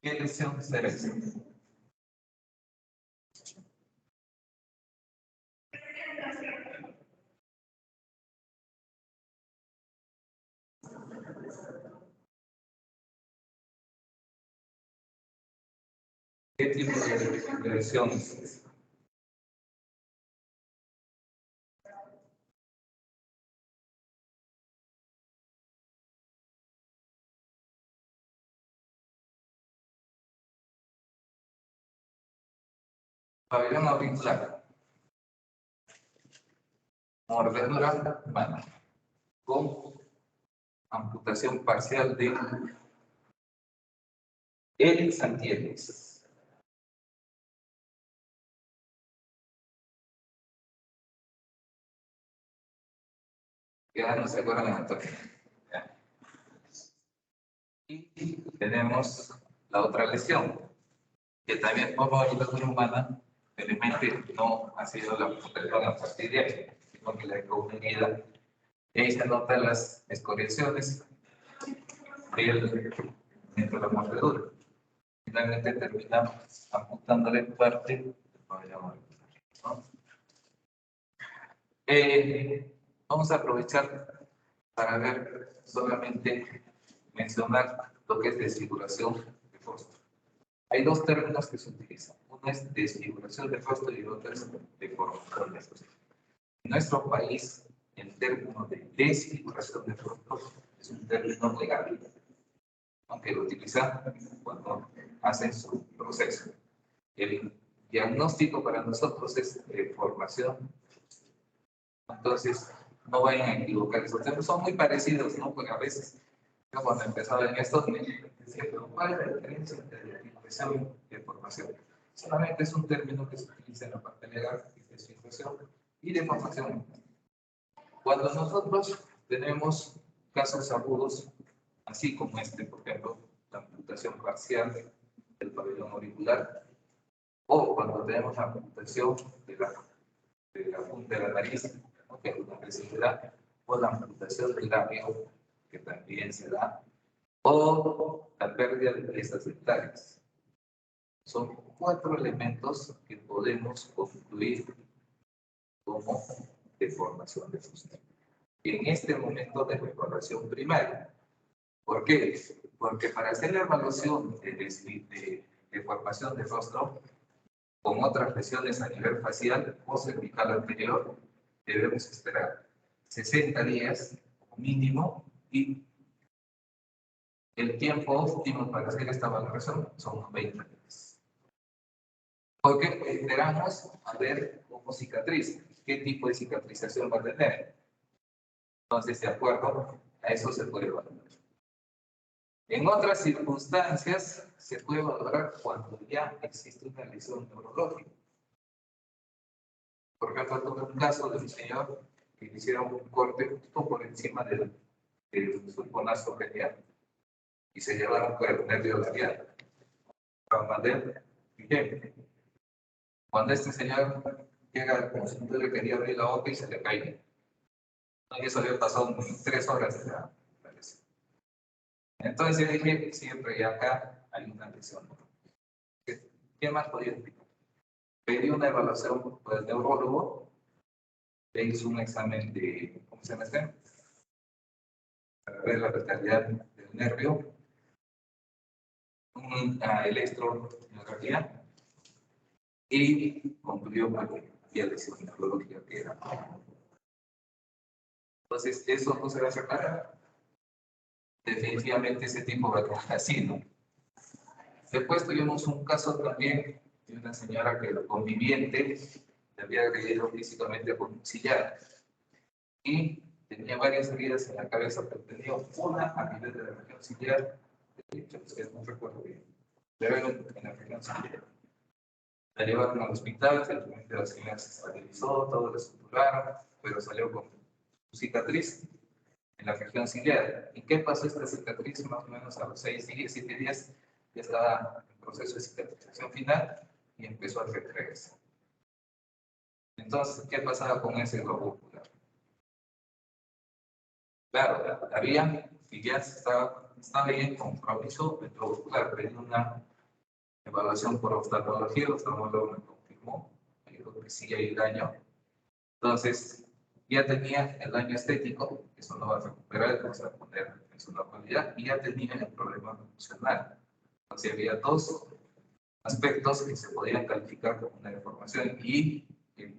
¿Qué lesión será esa? ¿Qué tipo de lesión es esa? Pabellón auricular. Mordedura humana. Con amputación parcial de el Santiagues. Ya no se acuerdan de Antonio. Y tenemos la otra lesión, que también por mordedura humana, felizmente no ha sido la amputación a partir de ahí, sino que la dejó unida. Y ahí se notan las escoriaciones dentro de la mordedura. Finalmente terminamos amputándole parte del pabellón auricular, ¿no? Vamos a aprovechar para ver, solamente mencionar lo que es desfiguración de rostro. Hay dos términos que se utilizan. Uno es desfiguración de rostro y el otro es deformación de rostro. En nuestro país, el término de desfiguración de rostro es un término legal, aunque lo utilizan cuando hacen su proceso. El diagnóstico para nosotros es deformación. Entonces, no vayan a equivocar. Esos términos son muy parecidos, ¿no? Porque a veces, yo cuando empezaba en esto, me decía, pero ¿cuál es la diferencia entre desfiguración y deformación? Solamente es un término que se utiliza en la parte legal, que es desfiguración y deformación. Cuando nosotros tenemos casos agudos, así como este, por ejemplo, la amputación parcial del pabellón auricular, o cuando tenemos la amputación de la punta de la nariz, ¿no? Que es una agresividad, o la amputación del labio, que también se da, o la pérdida de piezas dentales. Son 4 elementos que podemos concluir como deformación de rostro. En este momento de evaluación primaria. ¿Por qué? Porque para hacer la evaluación de deformación de rostro, con otras lesiones a nivel facial o cervical anterior, debemos esperar 60 días mínimo y el tiempo óptimo para hacer esta valoración son 20 días. Porque esperamos a ver cómo cicatriza, qué tipo de cicatrización va a tener. Entonces, de acuerdo a eso se puede valorar. En otras circunstancias, se puede valorar cuando ya existe una lesión neurológica. Por ejemplo, tuve un caso de un señor que le hicieron un corte justo por encima del sulfonazo genial y se llevaron por el nervio labial. Cuando este señor llega al consultorio, quería abrir la boca y se le cae. Y eso había pasado 3 horas de la lesión. Entonces yo dije, siempre y acá hay una lesión. ¿Qué más podía explicar? Pedí una evaluación por el neurólogo, le hizo un examen de, ¿cómo se llama este? Para ver la vitalidad del nervio, una electromiografía, y concluyó que había lesión neurológica que era. Entonces, eso no se va a sacar. Definitivamente ese tipo va a quedar así, ¿no? Después tuvimos un caso también de una señora que el conviviente le había agredido físicamente con un sillar y tenía varias heridas en la cabeza, pero tenía una a nivel de la región ciliar, no recuerdo bien, pero en la región ciliar. La llevaron al hospital, finalmente la señora se estabilizó, todo lo suturaron, pero salió con su cicatriz en la región ciliar. ¿Y qué pasó esta cicatriz? Más o menos a los 6 días, 7 días, ya estaba en proceso de cicatrización final y empezó a retraerse. Entonces, ¿qué pasaba con ese globo ocular? Claro, había filias, estaba ahí en compromiso del globo ocular, pero una evaluación por oftalmología, el oftalmólogo me confirmó, me dijo que sí hay daño. Entonces, ya tenía el daño estético, eso no va a recuperar, vamos a poner en su normalidad, y ya tenía el problema funcional. Entonces, había 2 aspectos que se podían calificar como una deformación y el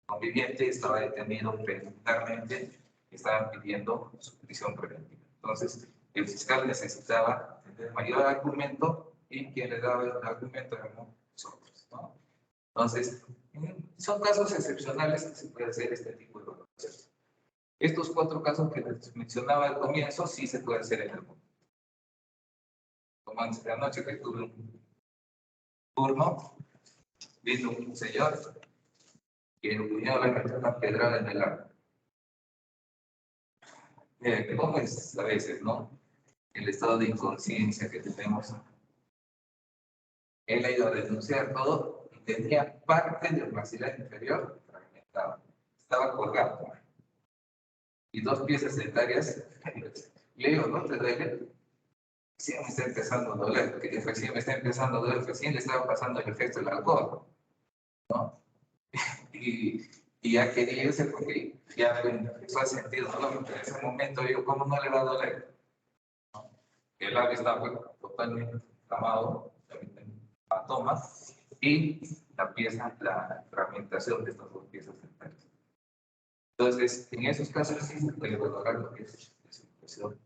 conviviente estaba detenido preliminarmente y estaban pidiendo su prisión preventiva. Entonces, el fiscal necesitaba tener mayor argumento y quien le daba el argumento éramos nosotros, ¿no? Entonces, son casos excepcionales que se puede hacer este tipo de evaluaciones. Estos 4 casos que les mencionaba al comienzo sí se puede hacer en el mundo. Como antes de anoche que tuve un turno, vino un señor que el cuñado le metió una pedrada en el arma. ¿Cómo es a veces, no? El estado de inconsciencia que tenemos. Él ha ido a denunciar todo y tenía parte del maxilar inferior fragmentado. Estaba colgado. Y 2 piezas dentarias. Le digo, ¿no te duele? Sí, me está empezando a doler, porque recién me está empezando a doler, recién le estaba pasando el efecto del alcohol, ¿no? Y, y ya quería irse porque ya empezó a sentir dolor, pero en ese momento digo, ¿cómo no le va a doler? ¿No? El labio estaba totalmente inflamado, hematoma, y la fragmentación de estas 2 piezas dentarias. Entonces, en esos casos sí se puede valorar lo que es la situación.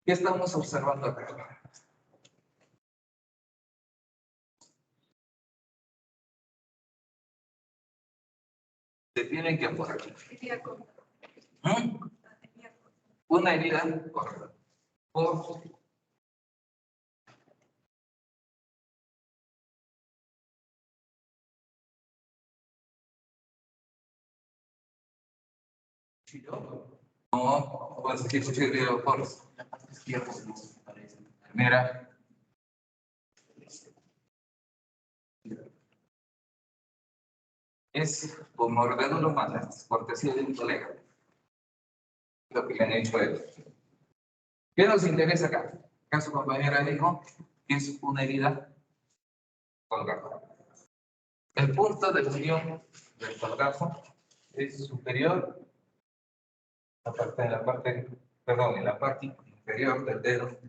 ¿Qué estamos observando acá? Se tienen que apurar. Una herida correcta. Por no, vas a decir cuchillo por mira. Es por mordedura humana, es cortesía de un colega. Lo que le han hecho a él. ¿Qué nos interesa acá? Acá su compañera dijo que es una herida colgada. El punto de unión del colgajo es superior en la parte inferior del dedo.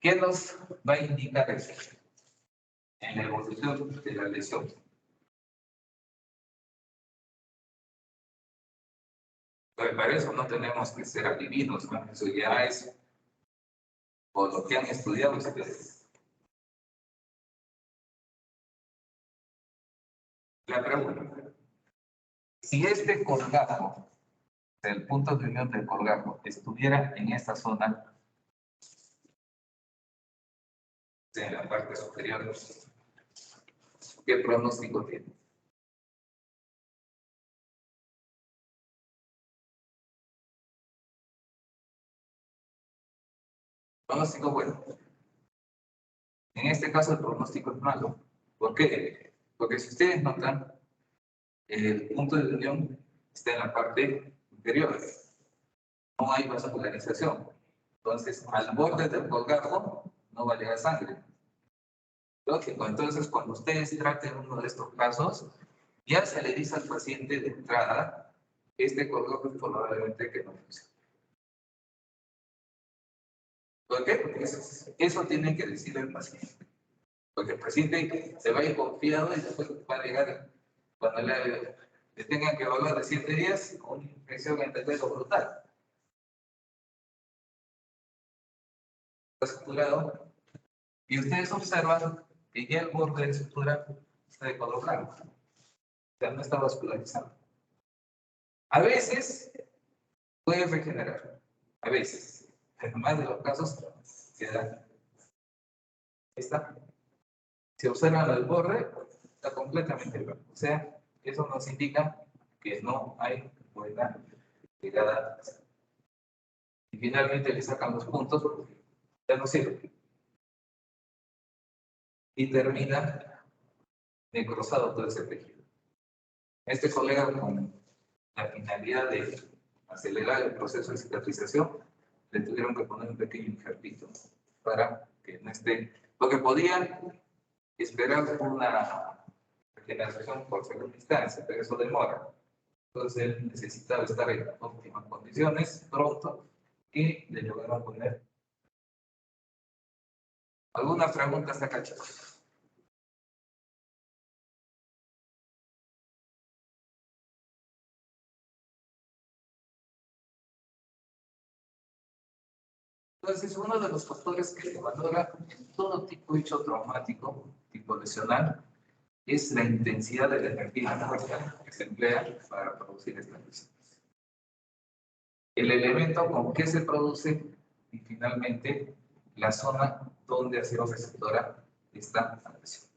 ¿Qué nos va a indicar eso? En la evolución de la lesión. Pero para eso no tenemos que ser adivinos, ¿no? Eso ya es por lo que han estudiado ustedes. La pregunta, si este colgajo, el punto de unión del colgajo, estuviera en esta zona, en la parte superior, ¿qué pronóstico tiene? Pronóstico bueno. En este caso el pronóstico es malo. ¿Por qué? Porque si ustedes notan, el punto de unión está en la parte inferior. No hay vascularización. Entonces, al borde del colgajo no va a llegar sangre. Lógico, entonces cuando ustedes traten uno de estos casos, ya se le dice al paciente de entrada, este colgajo es probablemente que no funcione. ¿Por qué? Porque eso tiene que decir el paciente. Porque el paciente se va a ir confiado y después va a llegar, cuando le tengan que evaluar de 7 días, con una infección en el dedo brutal. Está suturado. Y ustedes observan que ya el borde de sutura está de color blanco. O sea, no está vascularizado. A veces puede regenerar. A veces. En más de los casos se da. Está. Si observan el borde, está completamente blanco. O sea, eso nos indica que no hay buena llegada. Y finalmente le sacan los puntos porque ya no sirve. Y termina necrosado todo ese tejido. Este colega, con la finalidad de acelerar el proceso de cicatrización, le tuvieron que poner un pequeño injertito para que no esté, porque podía esperar una regeneración por segunda instancia, pero eso demora. Entonces él necesitaba estar en óptimas condiciones pronto y le llegaron a poner. ¿Alguna pregunta hasta acá, chicos? Entonces, uno de los factores que se valora en todo tipo de hecho traumático, tipo lesional, es la intensidad de la energía que se emplea para producir estas lesiones. El elemento con que se produce y finalmente la zona donde ha sido receptora esta lesión.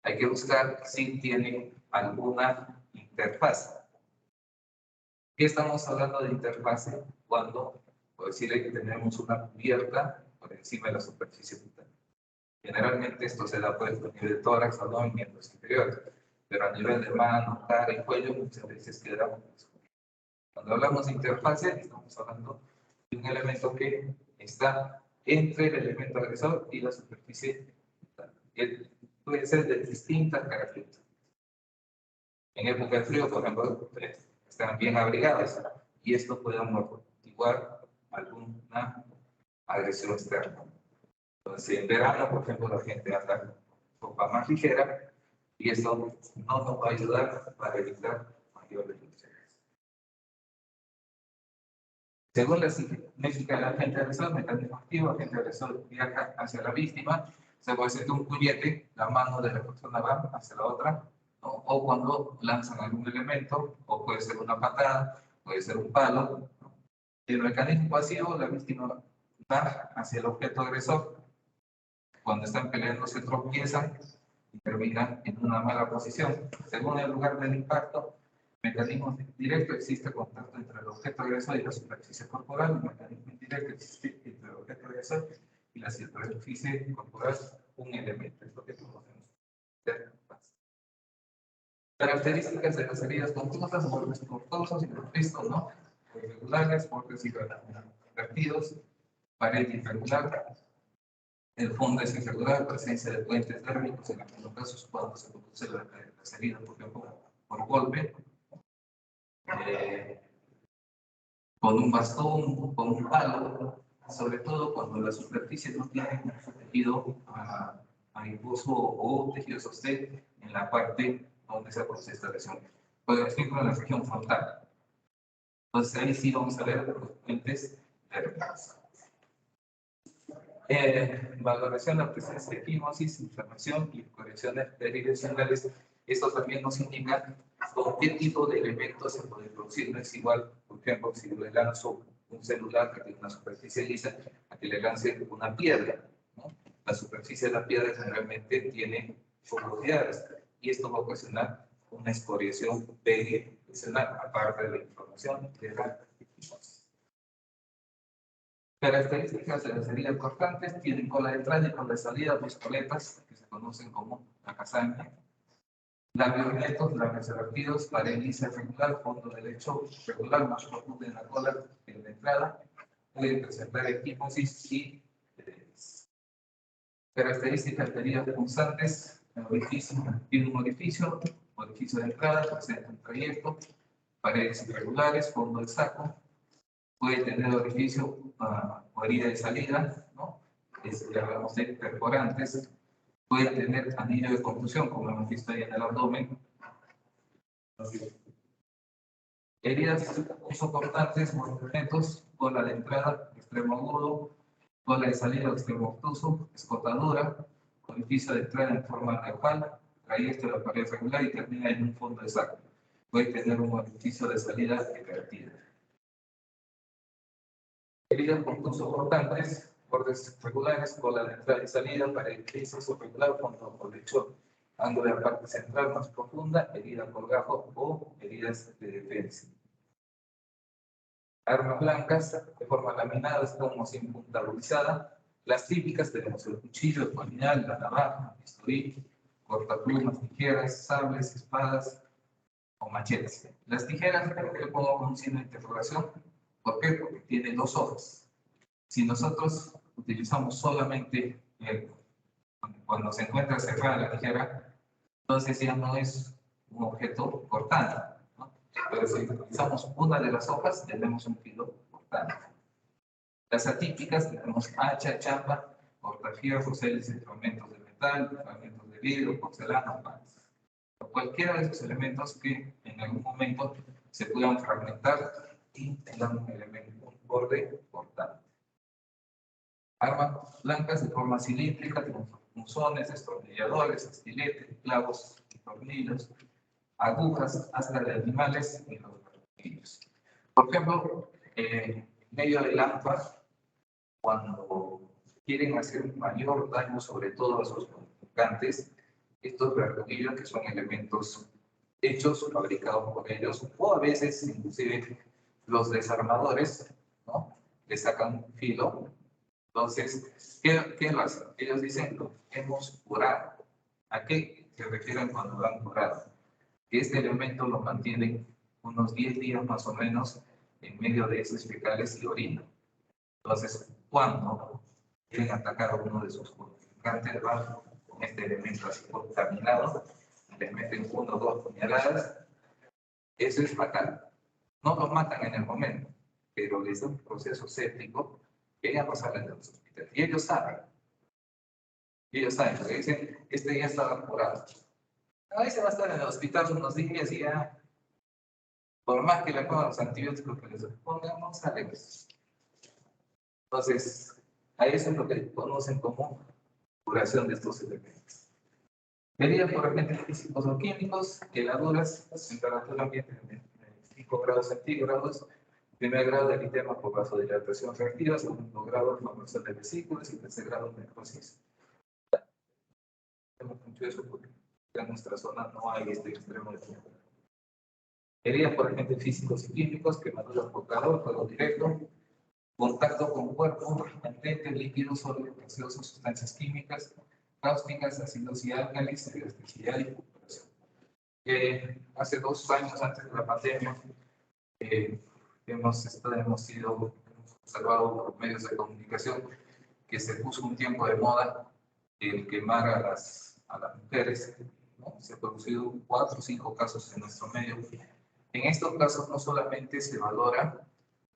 Hay que buscar si tiene alguna interfaz. ¿Qué estamos hablando de interfase? Cuando, por decir, que tenemos una cubierta por encima de la superficie cutánea. Generalmente esto se da por el nivel de tórax, abdomen y miembros inferiores, pero a nivel de mano, cara y cuello muchas veces queda. Cuando hablamos de interfase, estamos hablando de un elemento que está entre el elemento agresor y la superficie cutánea. Puede ser de distintas características. En época de frío, por ejemplo, están bien abrigados y esto puede amortiguar alguna agresión externa. Entonces, en verano, por ejemplo, la gente anda con ropa más ligera y esto no nos va a ayudar para evitar mayores lesiones. Según la significa el agente agresor, mecanismo activo, agente agresor viaja hacia la víctima, se puede hacer un puñete, la mano de la persona va hacia la otra, ¿no? O cuando lanzan algún elemento, o puede ser una patada, puede ser un palo, ¿no? El mecanismo pasivo, la víctima va hacia el objeto agresor. Cuando están peleando se tropiezan y terminan en una mala posición. Según el lugar del impacto, mecanismo directo existe contacto entre el objeto agresor y la superficie corporal. El mecanismo indirecto existe entre el objeto agresor y la superficie corporal, un elemento. Es lo que conocemos. Características de las heridas confusas, bordes cortosos y visto, ¿no? Irregulares, bordes invertidos, pared irregular. El fondo es irregular, presencia de puentes térmicos en algunos casos cuando se produce la herida, por ejemplo, por golpe, con un bastón, con un palo, sobre todo cuando la superficie no tiene un tejido adiposo o tejido sostén en la parte donde se produce esta lesión. Por ejemplo, en la región frontal. Entonces ahí sí vamos a ver los puentes térmicos. Valoración de la presencia de quimosis, inflamación y correcciones perilesionales. Esto también nos indica con qué tipo de elementos se puede producir. No es igual, por ejemplo, si le lanzo un celular que tiene una superficie lisa a que le lance una piedra, ¿no? La superficie de la piedra generalmente tiene porosidades y esto va a ocasionar una escoriación perilesional, aparte de la inflamación de la quimosis. Características de las heridas cortantes: tienen cola de entrada y cola de salida, dos coletas que se conocen como la casaña, labios netos, labios revertidos, pared lisa regular, fondo derecho regular, más profundo en la cola que en la entrada, puede presentar equimosis y características de heridas punzantes: el orificio tiene un orificio de entrada, presenta un trayecto, paredes irregulares, fondo del saco. Puede tener orificio o herida de salida, ¿no? Ya hablamos de perforantes. Puede tener anillo de contusión, como hemos visto ahí en el abdomen. Heridas soportantes, movimientos, cola de entrada, extremo agudo, cola de salida, extremo obtuso, escotadura, orificio de entrada en forma neopal, trayecto de la pared regular y termina en un fondo de saco. Puede tener un orificio de salida invertida. Heridas soportantes, bordes regulares, cola de entrada y salida, pared lisa o regular, fondo o lecho, ángulo de la parte central más profunda, herida por gajo o heridas de defensa. Armas blancas de forma laminada, como sin punta agudizada. Las típicas tenemos el cuchillo, el puñal, la navaja, bisturí, cortaplumas, tijeras, sables, espadas o machetes. Las tijeras, creo que le pongo con un signo de interrogación. ¿Por qué? Porque tiene dos hojas. Si nosotros utilizamos solamente cuando se encuentra cerrada la tijera, entonces ya no es un objeto cortante, ¿no? Pero si utilizamos una de las hojas, tenemos un filo cortante. Las atípicas tenemos hacha, chapa, cortafierros, hélices, fragmentos de metal, fragmentos de vidrio, porcelana, panes. Cualquiera de esos elementos que en algún momento se puedan fragmentar y tengan un elemento, un borde cortante. armas blancas de forma cilíndrica, punzones, destornilladores, estiletes, clavos, tornillos, agujas, hasta de animales y los martillos. Por ejemplo, en medio del AMPA, cuando quieren hacer un mayor daño, sobre todo a sus contrincantes, estos verduguillos, que son elementos hechos, fabricados por ellos, o a veces inclusive los desarmadores, ¿no? Le sacan un filo. Entonces, ¿qué lo hacen? Ellos dicen, lo hemos curado. ¿A qué se refieren cuando lo han curado? Que este elemento lo mantienen unos 10 días más o menos en medio de heces fecales y orina. Entonces, cuando quieren atacar a uno de sus contrincantes, van con este elemento así contaminado, les meten 1 o 2 puñaladas, eso es fatal. No los matan en el momento, pero les da un proceso séptico que ya no salen de los hospitales. Y ellos saben, porque dicen, este ya estaba curado. Ahí se va a estar en el hospital unos días y ya, por más que le pongan los antibióticos que les pongamos, sale. Entonces, a eso es lo que conocen como curación de estos elementos. Medidas por agentes físicos o químicos, heladuras, temperatura ambiente de 5 grados centígrados, primer grado de eritema por vasodilatación reactiva, segundo grado de formación de vesículas y tercer grado de necrosis. Hemos mucho eso porque en nuestra zona no hay este extremo de tiempo. Medidas por agentes físicos y químicos, quemaduras por calor, fuego directo, contacto con cuerpo, candente, líquidos, sólidos, gaseosos, sustancias químicas, cáusticas, ácidos y álcalis, electricidad y recuperación. Hace 2 años antes de la pandemia, hemos observado por medios de comunicación que se puso un tiempo de moda el quemar a las mujeres, ¿no? Se han producido 4 o 5 casos en nuestro medio. En estos casos no solamente se valora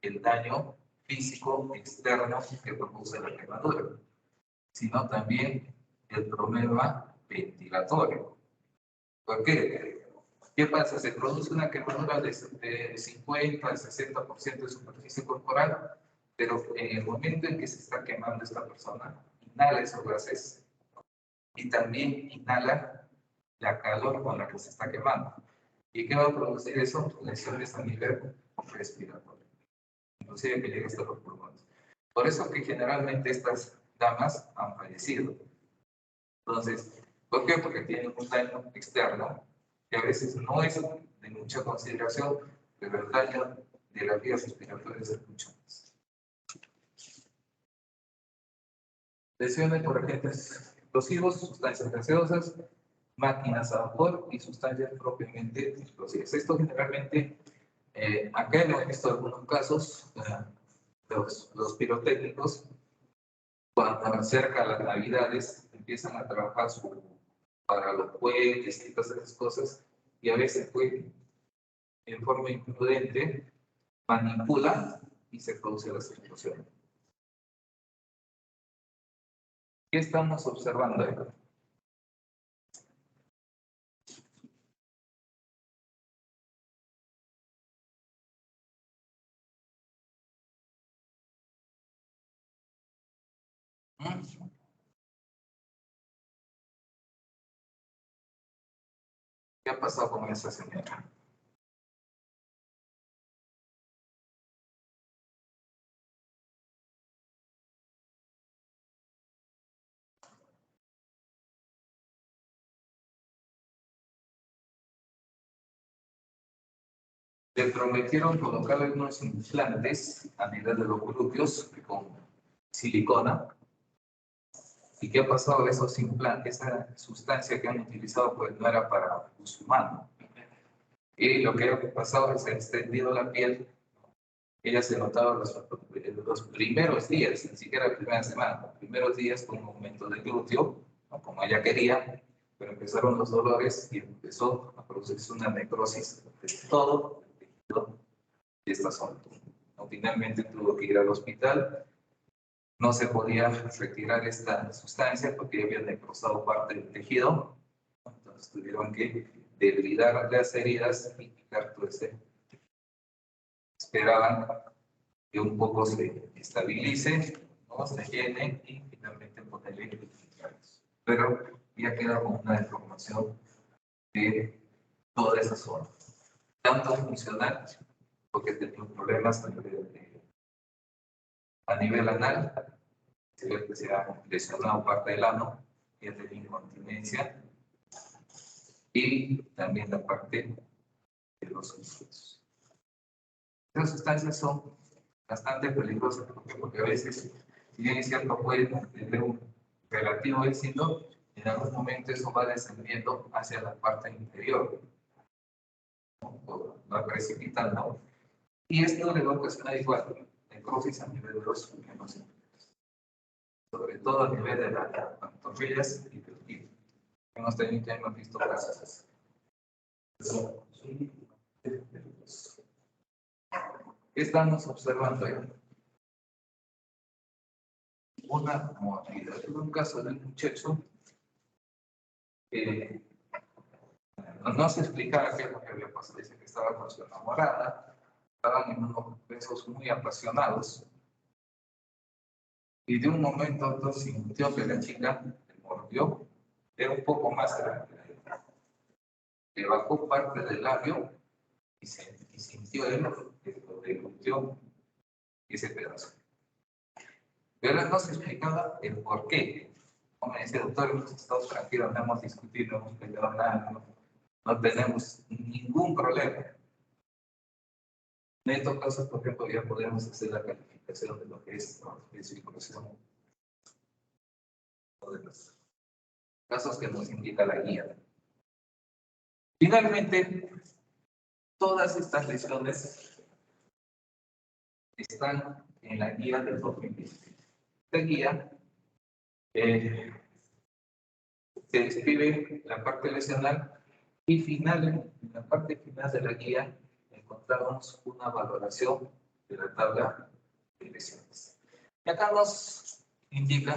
el daño físico externo que produce la quemadura, sino también el problema ventilatorio. ¿Por qué? ¿Qué pasa? Se produce una quemadura de 50 al 60% de superficie corporal, pero en el momento en que se está quemando esta persona, inhala esos gases y también inhala la calor con la que se está quemando. ¿Y qué va a producir eso? Lesiones a nivel respiratorio, inclusive que llegue hasta los pulmones. Por eso que generalmente estas damas han fallecido. Entonces, ¿por qué? Porque tienen un daño externo que a veces no es de mucha consideración, pero el daño de las vías respiratorias es mucho más. Lesiones por agentes explosivos, sustancias gaseosas, máquinas a vapor y sustancias propiamente explosivas. Esto generalmente, acá hemos visto algunos casos, los pirotécnicos, cuando acerca las navidades, empiezan a trabajar para los cohetes y todas esas cosas, y a veces en forma imprudente manipulan y se produce la explosión. ¿Qué estamos observando ahí? ¿Qué ha pasado con esa señora? Le prometieron colocarle unos implantes a nivel de los glúteos con silicona. ¿Y qué ha pasado de esos implantes? Esa sustancia que han utilizado pues no era para uso humano. Y lo que ha pasado es que se ha extendido la piel. Ella se notaba los primeros días, ni siquiera la primera semana, los primeros días con un aumento del glúteo, ¿no? Como ella quería, pero empezaron los dolores y empezó a producirse una necrosis de todo el tejido de esta zona. Finalmente tuvo que ir al hospital. No se podía retirar esta sustancia porque había necrosado parte del tejido. Entonces tuvieron que debridar las heridas y quitar todo ese. Esperaban que un poco se estabilice, ¿no? ponemos rellene y finalmente ponerle filtrados. Pero ya queda con una deformación de toda esa zona. Tanto funcional, porque tenemos problemas a nivel anal, se ve que se ha lesionado parte del ano, y es de incontinencia, y también la parte de los frutos. Esas sustancias son bastante peligrosas porque a veces, si bien es cierto, pueden tener un relativo éxito, en algún momento eso va descendiendo hacia la parte inferior, va precipitando, y esto le va a ocasionar igual necrosis a nivel de los órganos, sobre todo a nivel de las pantorrillas y del pie. Hemos visto casos así. ¿Qué estamos observando ahí? Una mortalidad. Tuve un caso de un muchacho que no se explicaba qué es lo que había pasado. Dice que estaba con su enamorada, estaban en unos besos muy apasionados, y de un momento a otro sintió que la chica le mordió, era un poco más grande. Le bajó parte del labio y sintió él que le golpeó ese pedazo. Pero él no se explicaba el por qué. Como me dice, doctor, hemos estado tranquilos, no hemos discutido, no hemos peleado nada, no tenemos ningún problema. En estos casos, por ejemplo, ya podemos hacer la calificación de lo que es circulación, de los casos que nos indica la guía. Finalmente, todas estas lesiones están en la guía del 2020. Esta guía se describe la parte lesional y en la parte final de la guía encontramos una valoración de la tabla de lesiones. Y acá nos indica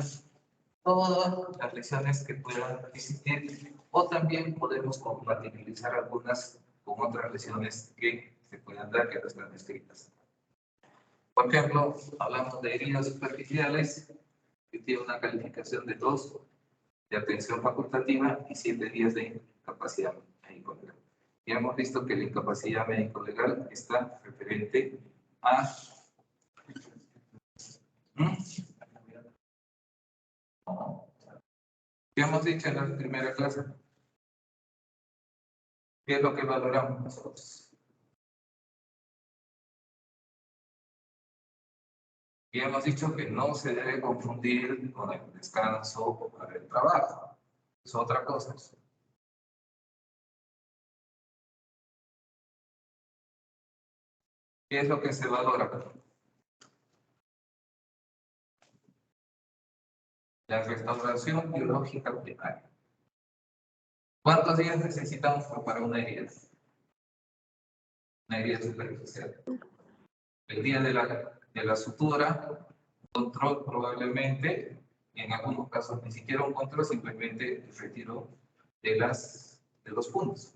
todas las lesiones que puedan existir, o también podemos compatibilizar algunas con otras lesiones que se puedan dar que no están descritas. Por ejemplo, hablamos de heridas superficiales, que tiene una calificación de 2 de atención facultativa y 7 días de incapacidad médico-legal. Ya hemos visto que la incapacidad médico-legal está referente a... ¿Qué hemos dicho en la primera clase? ¿Qué es lo que valoramos nosotros? Y hemos dicho que no se debe confundir con el descanso o con el trabajo. Es otra cosa. ¿Qué es lo que se valora? La restauración biológica primaria. ¿Cuántos días necesitamos para una herida? Una herida superficial. El día de la sutura, control probablemente, en algunos casos ni siquiera un control, simplemente el retiro de los puntos,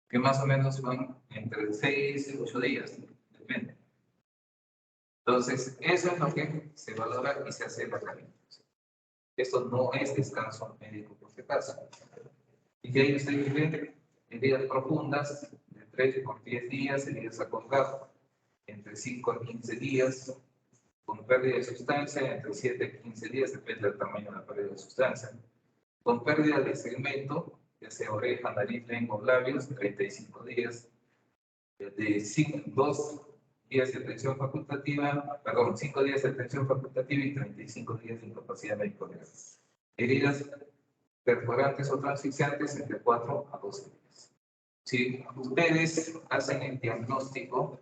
que más o menos van entre 6 y 8 días, depende. Entonces, eso es lo que se valora y se hace la calificación. Esto no es descanso médico por si acaso. Y que ahí usted ve heridas profundas de 3 por 10 días, heridas a colgado entre 5 a 15 días, con pérdida de sustancia entre 7 a 15 días, depende del tamaño de la pérdida de sustancia, con pérdida de segmento, ya sea oreja, nariz, lengua o labios, 35 días, de 2 días de atención facultativa, perdón, 5 días de atención facultativa y 35 días de incapacidad médico-legal. Heridas perforantes o transficiantes entre 4 a 12 días. Si ustedes hacen el diagnóstico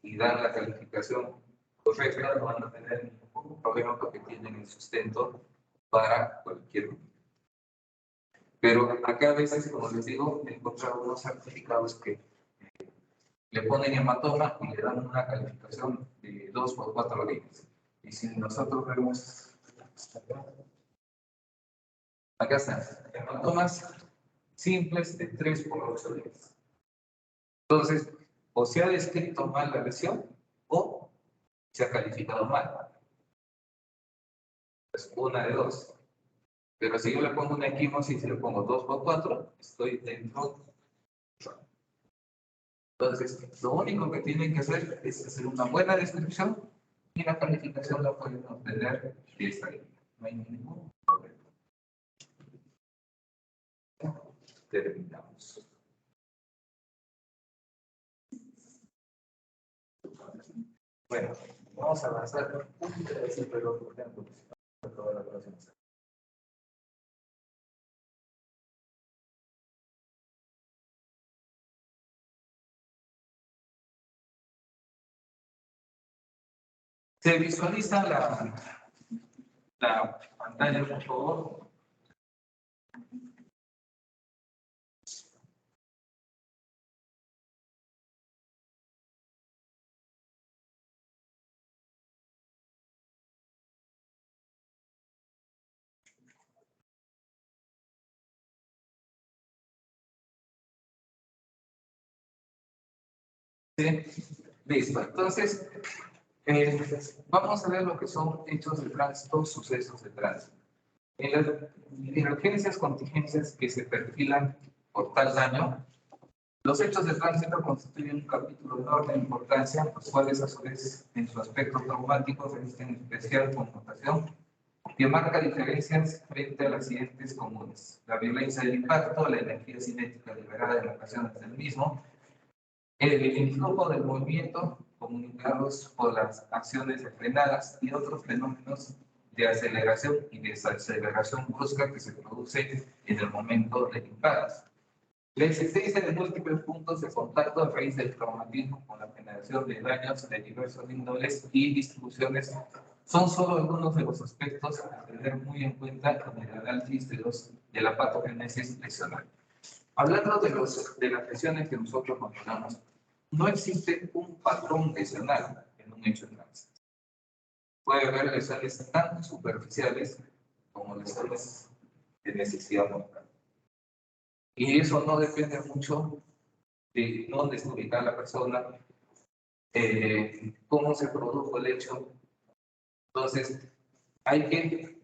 y dan la calificación correcta, no van a tener ningún problema porque tienen el sustento para cualquier. Pero acá a veces, como les digo, he encontrado unos certificados que le ponen hematoma y le dan una calificación de 2 por 4 días. Y si nosotros vemos, acá están, hematomas simples de 3 por 8 días. Entonces, o se ha descrito mal la lesión o se ha calificado mal. Es una de dos. Pero si yo le pongo una equimosis y le pongo 2 por 4, estoy dentro. Entonces, lo único que tienen que hacer es hacer una buena descripción y la calificación la pueden obtener de esta línea. No hay ningún problema. Terminamos. Bueno, vamos a avanzar un pedacito, pero por ejemplo, toda la próxima. Se visualiza la pantalla, por favor. Sí, listo. Entonces, vamos a ver lo que son hechos de tránsito, sucesos de tránsito. En las divergencias, contingencias que se perfilan por tal daño, los hechos de tránsito constituyen un capítulo de enorme importancia, los cuales a su vez en su aspecto traumático revisten especial connotación que marca diferencias frente a las siguientes comunes: la violencia del impacto, la energía cinética liberada en ocasiones del mismo, el influjo del movimiento comunicados por las acciones frenadas y otros fenómenos de aceleración y desaceleración brusca que se produce en el momento del impacto. La existencia de múltiples puntos de contacto a raíz del traumatismo con la generación de daños de diversos índoles y distribuciones son solo algunos de los aspectos a tener muy en cuenta en el análisis de la patogénesis lesional. Hablando de las lesiones que nosotros controlamos, no existe un patrón lesional en un hecho de tránsito. Puede haber lesiones tan superficiales como lesiones de necesidad mortal. Y eso no depende mucho de dónde está ubicada la persona, cómo se produjo el hecho. Entonces, hay que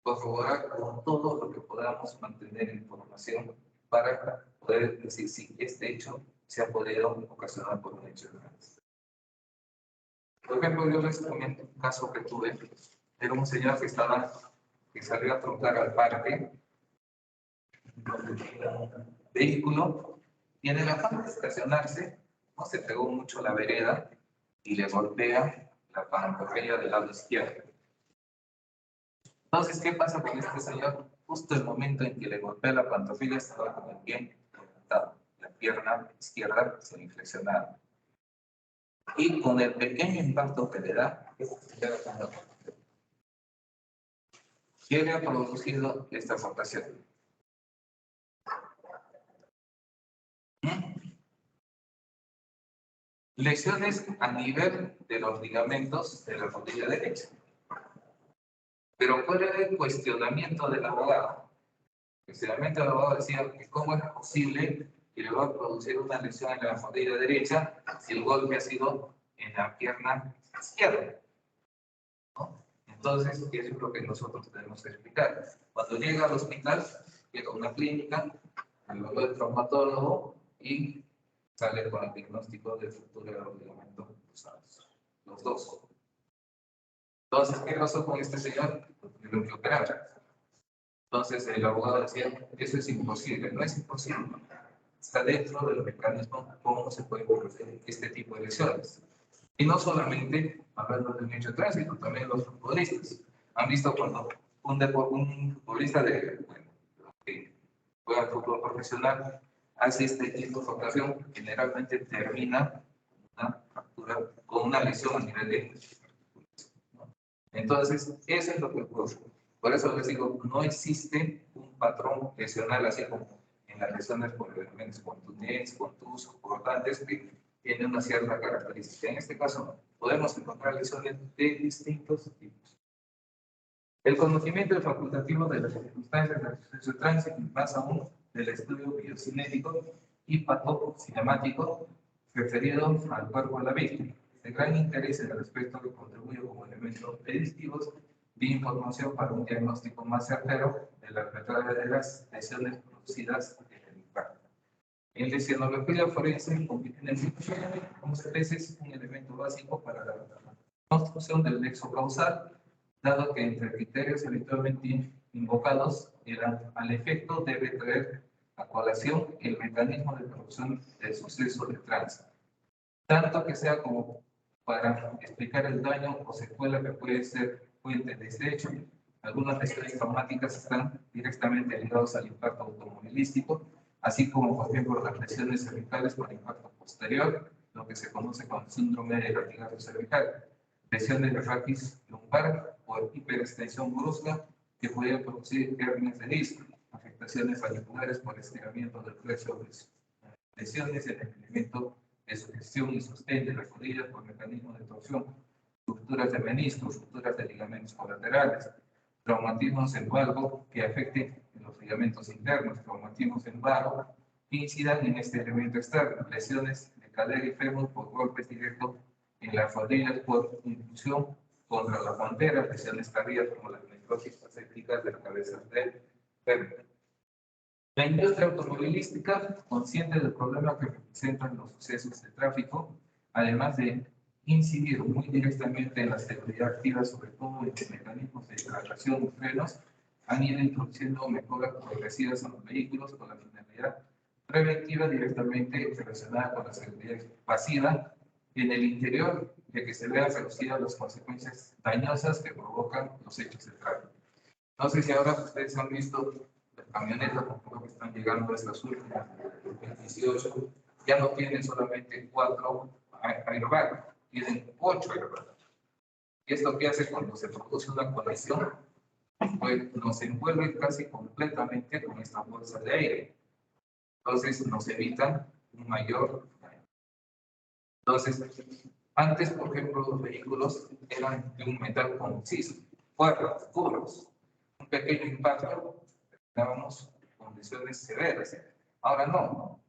corroborar con todo lo que podamos mantener información para poder decir si este hecho se ha podido ocasionar por un hecho de tránsito. Por ejemplo, yo les comento un caso que tuve. Era un señor que salió a trotar al parque, vehículo, y en el afán de estacionarse, no se pegó mucho a la vereda y le golpea la pantorrilla del lado izquierdo. Entonces, ¿qué pasa con este señor? Justo el momento en que le golpea la pantorrilla estaba con el pie levantado, la pierna izquierda se le flexionaba. Y con el pequeño impacto que le da, ¿qué le ha producido esta afectación? Lesiones a nivel de los ligamentos de la rodilla derecha. Pero ¿cuál era el cuestionamiento del abogado? El cuestionamiento del abogado decía que cómo es posible que le va a producir una lesión en la rodilla derecha si el golpe ha sido en la pierna izquierda, ¿no? Entonces, eso es lo que nosotros tenemos que explicar. Cuando llega al hospital, llega a una clínica, luego el traumatólogo y sale con el diagnóstico de fractura de los ligamentos cruzados, los dos. Entonces, ¿qué pasó con este señor? Tuvieron que operar. Entonces, el abogado decía, eso es imposible. No es imposible. Está dentro del mecanismo cómo se puede producir este tipo de lesiones. Y no solamente hablando del hecho de tránsito, también los futbolistas. Han visto cuando un futbolista que juega al fútbol profesional hace este tipo de fracturación, generalmente termina una fractura con una lesión a nivel de... Entonces, eso es lo que ocurre. Por eso les digo, no existe un patrón lesional así como en las lesiones por elementos contundentes, contusos, cortantes, que tienen una cierta característica. En este caso, podemos encontrar lesiones de distintos tipos. El conocimiento facultativo de las circunstancias de tránsito, más aún del estudio biocinético y patocinemático referido al cuerpo de la víctima. De gran interés en el aspecto que contribuye como elementos predictivos de información para un diagnóstico más certero de la gravedad de las lesiones producidas en el impacto. En la escenología forense, en el como se dice, es un elemento básico para la construcción del nexo causal, dado que entre criterios habitualmente invocados, al efecto debe traer a colación el mecanismo de producción del suceso de tránsito, tanto que sea como para explicar el daño o secuela que puede ser fuente de este hecho. Algunas lesiones traumáticas están directamente ligadas al impacto automovilístico, así como, por ejemplo, las lesiones cervicales por impacto posterior, lo que se conoce como síndrome de latigazo cervical, lesiones de raquis lumbar por hiperextensión brusca que pueden producir hernias de disco, afectaciones radiculares por estiramiento del flexo, lesiones en el elemento de sugestión y sostén de las rodillas por mecanismos de torsión, rupturas de meniscos, rupturas de ligamentos colaterales, traumatismos en valgo que afecten los ligamentos internos, traumatismos en valgo que incidan en este elemento externo, lesiones de cadera y fémur por golpes directos en las rodillas por impulsión contra la frontera, lesiones tardías como las necrosis asépticas de la cabeza del fémur. La industria automovilística, consciente del problema que representan los sucesos de tráfico, además de incidir muy directamente en la seguridad activa, sobre todo en los mecanismos de tracción y frenos, han ido introduciendo mejoras progresivas en los vehículos con la finalidad preventiva directamente relacionada con la seguridad pasiva en el interior, de que se vean reducidas las consecuencias dañosas que provocan los hechos de tráfico. No sé si ahora ustedes han visto las camionetas que están llegando a estas últimas, 2018, ya no tienen solamente 4 airbags, tienen 8 airbags. Y esto que hace cuando se produce una colisión, pues nos envuelve casi completamente con esta bolsa de aire. Entonces nos evitan un mayor daño. Entonces, antes, por ejemplo, los vehículos eran de un metal conciso, fuertes, duros. Un pequeño impacto, dábamos condiciones severas. Ahora no.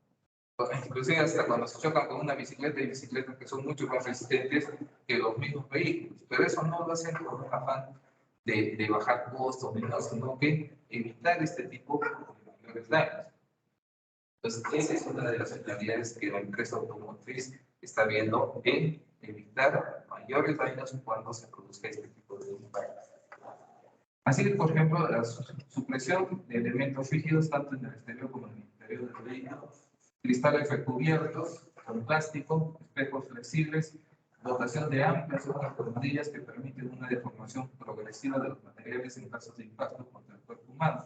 Inclusive hasta cuando se chocan con una bicicleta, hay bicicletas que son mucho más resistentes que los mismos vehículos. Pero eso no lo hacen por un afán de bajar costos, sino que evitar este tipo de mayores daños. Entonces, esa es una de las finalidades que la empresa automotriz está viendo en evitar mayores daños cuando se produzca este tipo de impacto. Así que, por ejemplo, la supresión de elementos rígidos tanto en el exterior como en el interior del vehículo, cristales recubiertos con plástico, espejos flexibles, dotación de amplias zonas columnillas que permiten una deformación progresiva de los materiales en casos de impacto contra el cuerpo humano,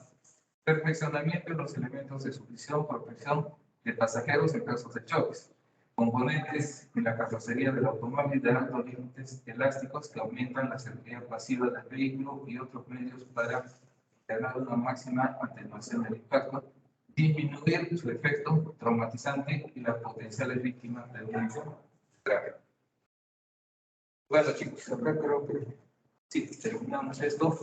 perfeccionamiento de los elementos de sujeción, protección de pasajeros en casos de choques, componentes en la carrocería del automóvil de altos límites elásticos que aumentan la seguridad pasiva del vehículo y otros medios para tener una máxima atenuación del impacto, disminuir su efecto traumatizante y las potenciales víctimas del mismo tráfico. Bueno, chicos, acá creo que sí, terminamos esto.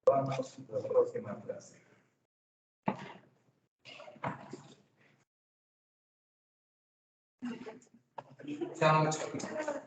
Vamos a la próxima clase. Chao, chao.